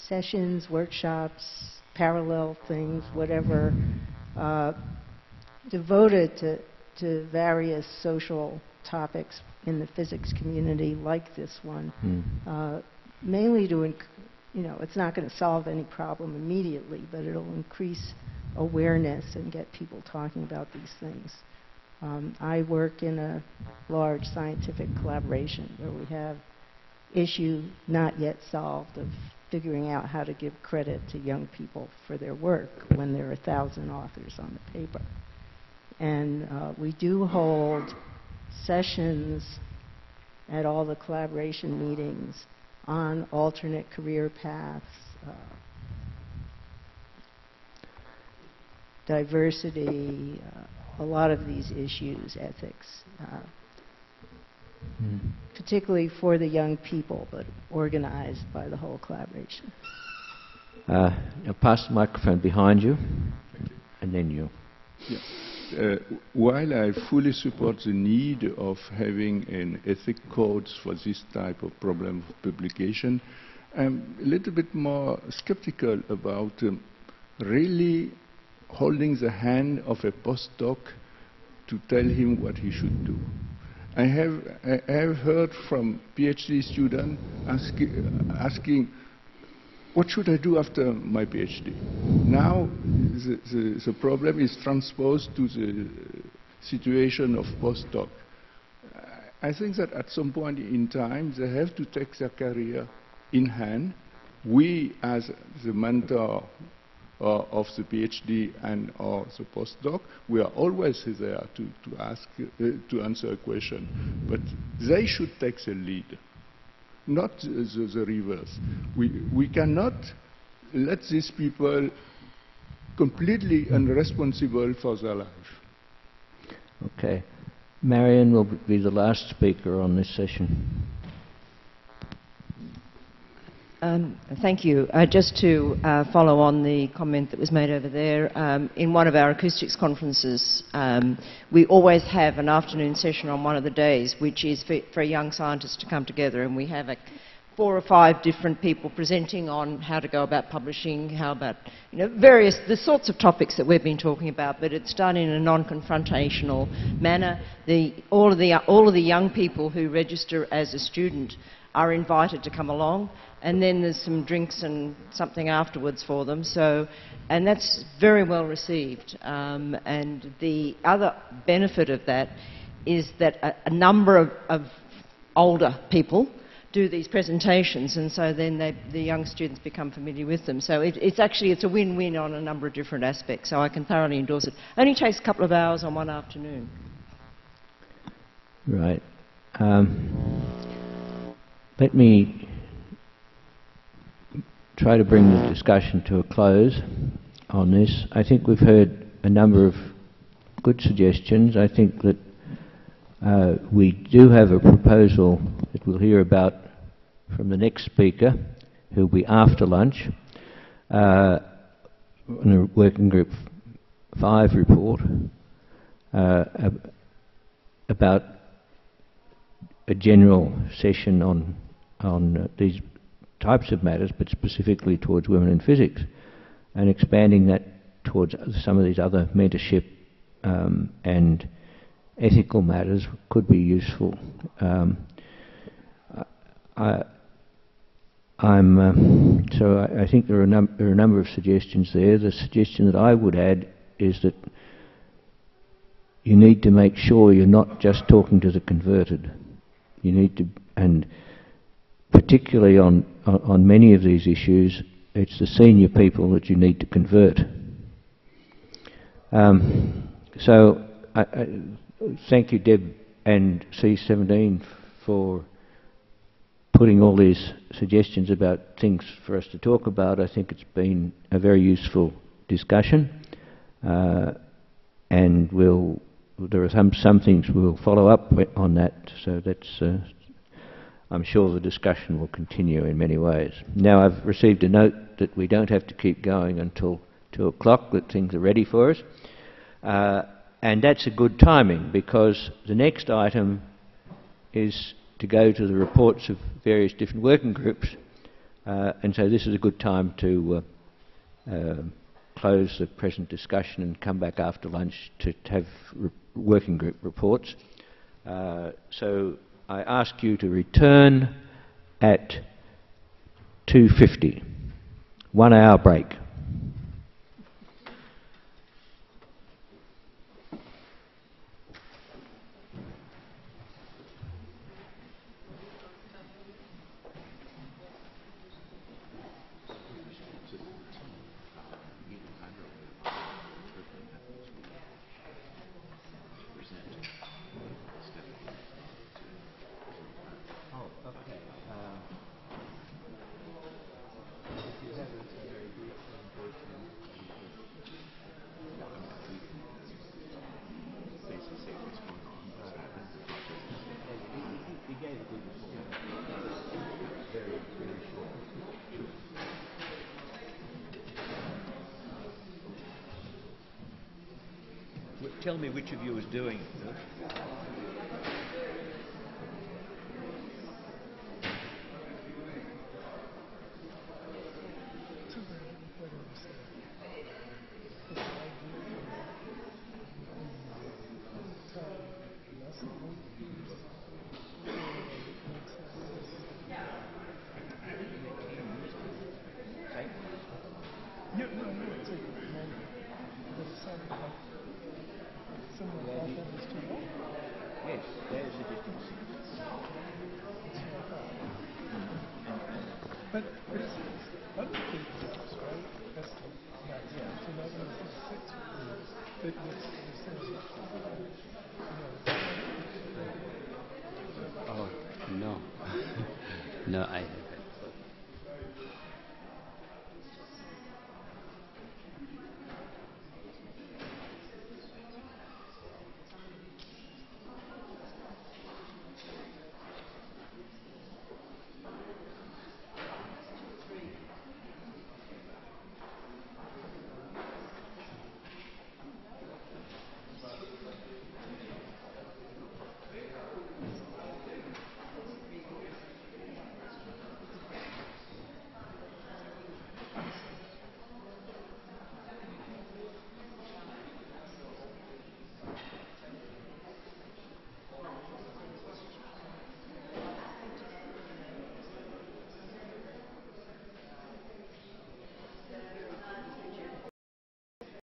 sessions, workshops, parallel things, whatever, devoted to various social topics in the physics community like this one, mainly to, it's not going to solve any problem immediately, but it'll increase awareness and get people talking about these things. I work in a large scientific collaboration where we have issue not yet solved of figuring out how to give credit to young people for their work when there are 1,000 authors on the paper. And we do hold sessions at all the collaboration meetings on alternate career paths, diversity, a lot of these issues, ethics, particularly for the young people, but organized by the whole collaboration. I'll pass the microphone behind you, and then you. Yeah. While I fully support the need of having an ethic codes for this type of problem of publication, I'm a little bit more skeptical about really holding the hand of a postdoc to tell him what he should do. I have heard from PhD students asking, what should I do after my PhD? Now the problem is transposed to the situation of postdoc. I think that at some point in time they have to take their career in hand. We as the mentor of the PhD and or the postdoc, we are always there to answer a question. But they should take the lead, not the reverse. We cannot let these people completely unresponsible for their life. Okay. Marion will be the last speaker on this session. Thank you. Just to follow on the comment that was made over there, in one of our acoustics conferences, we always have an afternoon session on one of the days, which is for young scientists to come together, and we have 4 or 5 different people presenting on how to go about publishing, how about the sorts of topics that we've been talking about, but it's done in a non-confrontational manner. All of the young people who register as a student are invited to come along, and then there's some drinks and something afterwards for them. And that's very well received. And the other benefit of that is that a number of older people do these presentations, and so then the young students become familiar with them. So it's a win-win on a number of different aspects. So I can thoroughly endorse it. Only takes a couple of hours on one afternoon. Right. Let me try to bring the discussion to a close on this. I think we've heard a number of good suggestions. I think that we do have a proposal that we'll hear about from the next speaker, who will be after lunch, in the Working Group 5 report about a general session on these types of matters, but specifically towards women in physics, and expanding that towards some of these other mentorship and ethical matters could be useful. I think there are a number of suggestions there. The suggestion that I would add is that you need to make sure you're not just talking to the converted. You need to, and particularly on many of these issues, it's the senior people that you need to convert. So thank you, Deb and C17, for putting all these suggestions about things for us to talk about. I think it's been a very useful discussion, and there are some things we'll follow up on that, so that's, I'm sure the discussion will continue in many ways. Now I've received a note that we don't have to keep going until 2 o'clock, that things are ready for us. And that's a good timing, because the next item is to go to the reports of various different working groups, and so this is a good time to close the present discussion and come back after lunch to have working group reports. So I ask you to return at 2:50, 1 hour break. Tell me which of you is doing it. Yes, there's a difference. But it's other people's, right? That's the 2006. Oh, no. No, I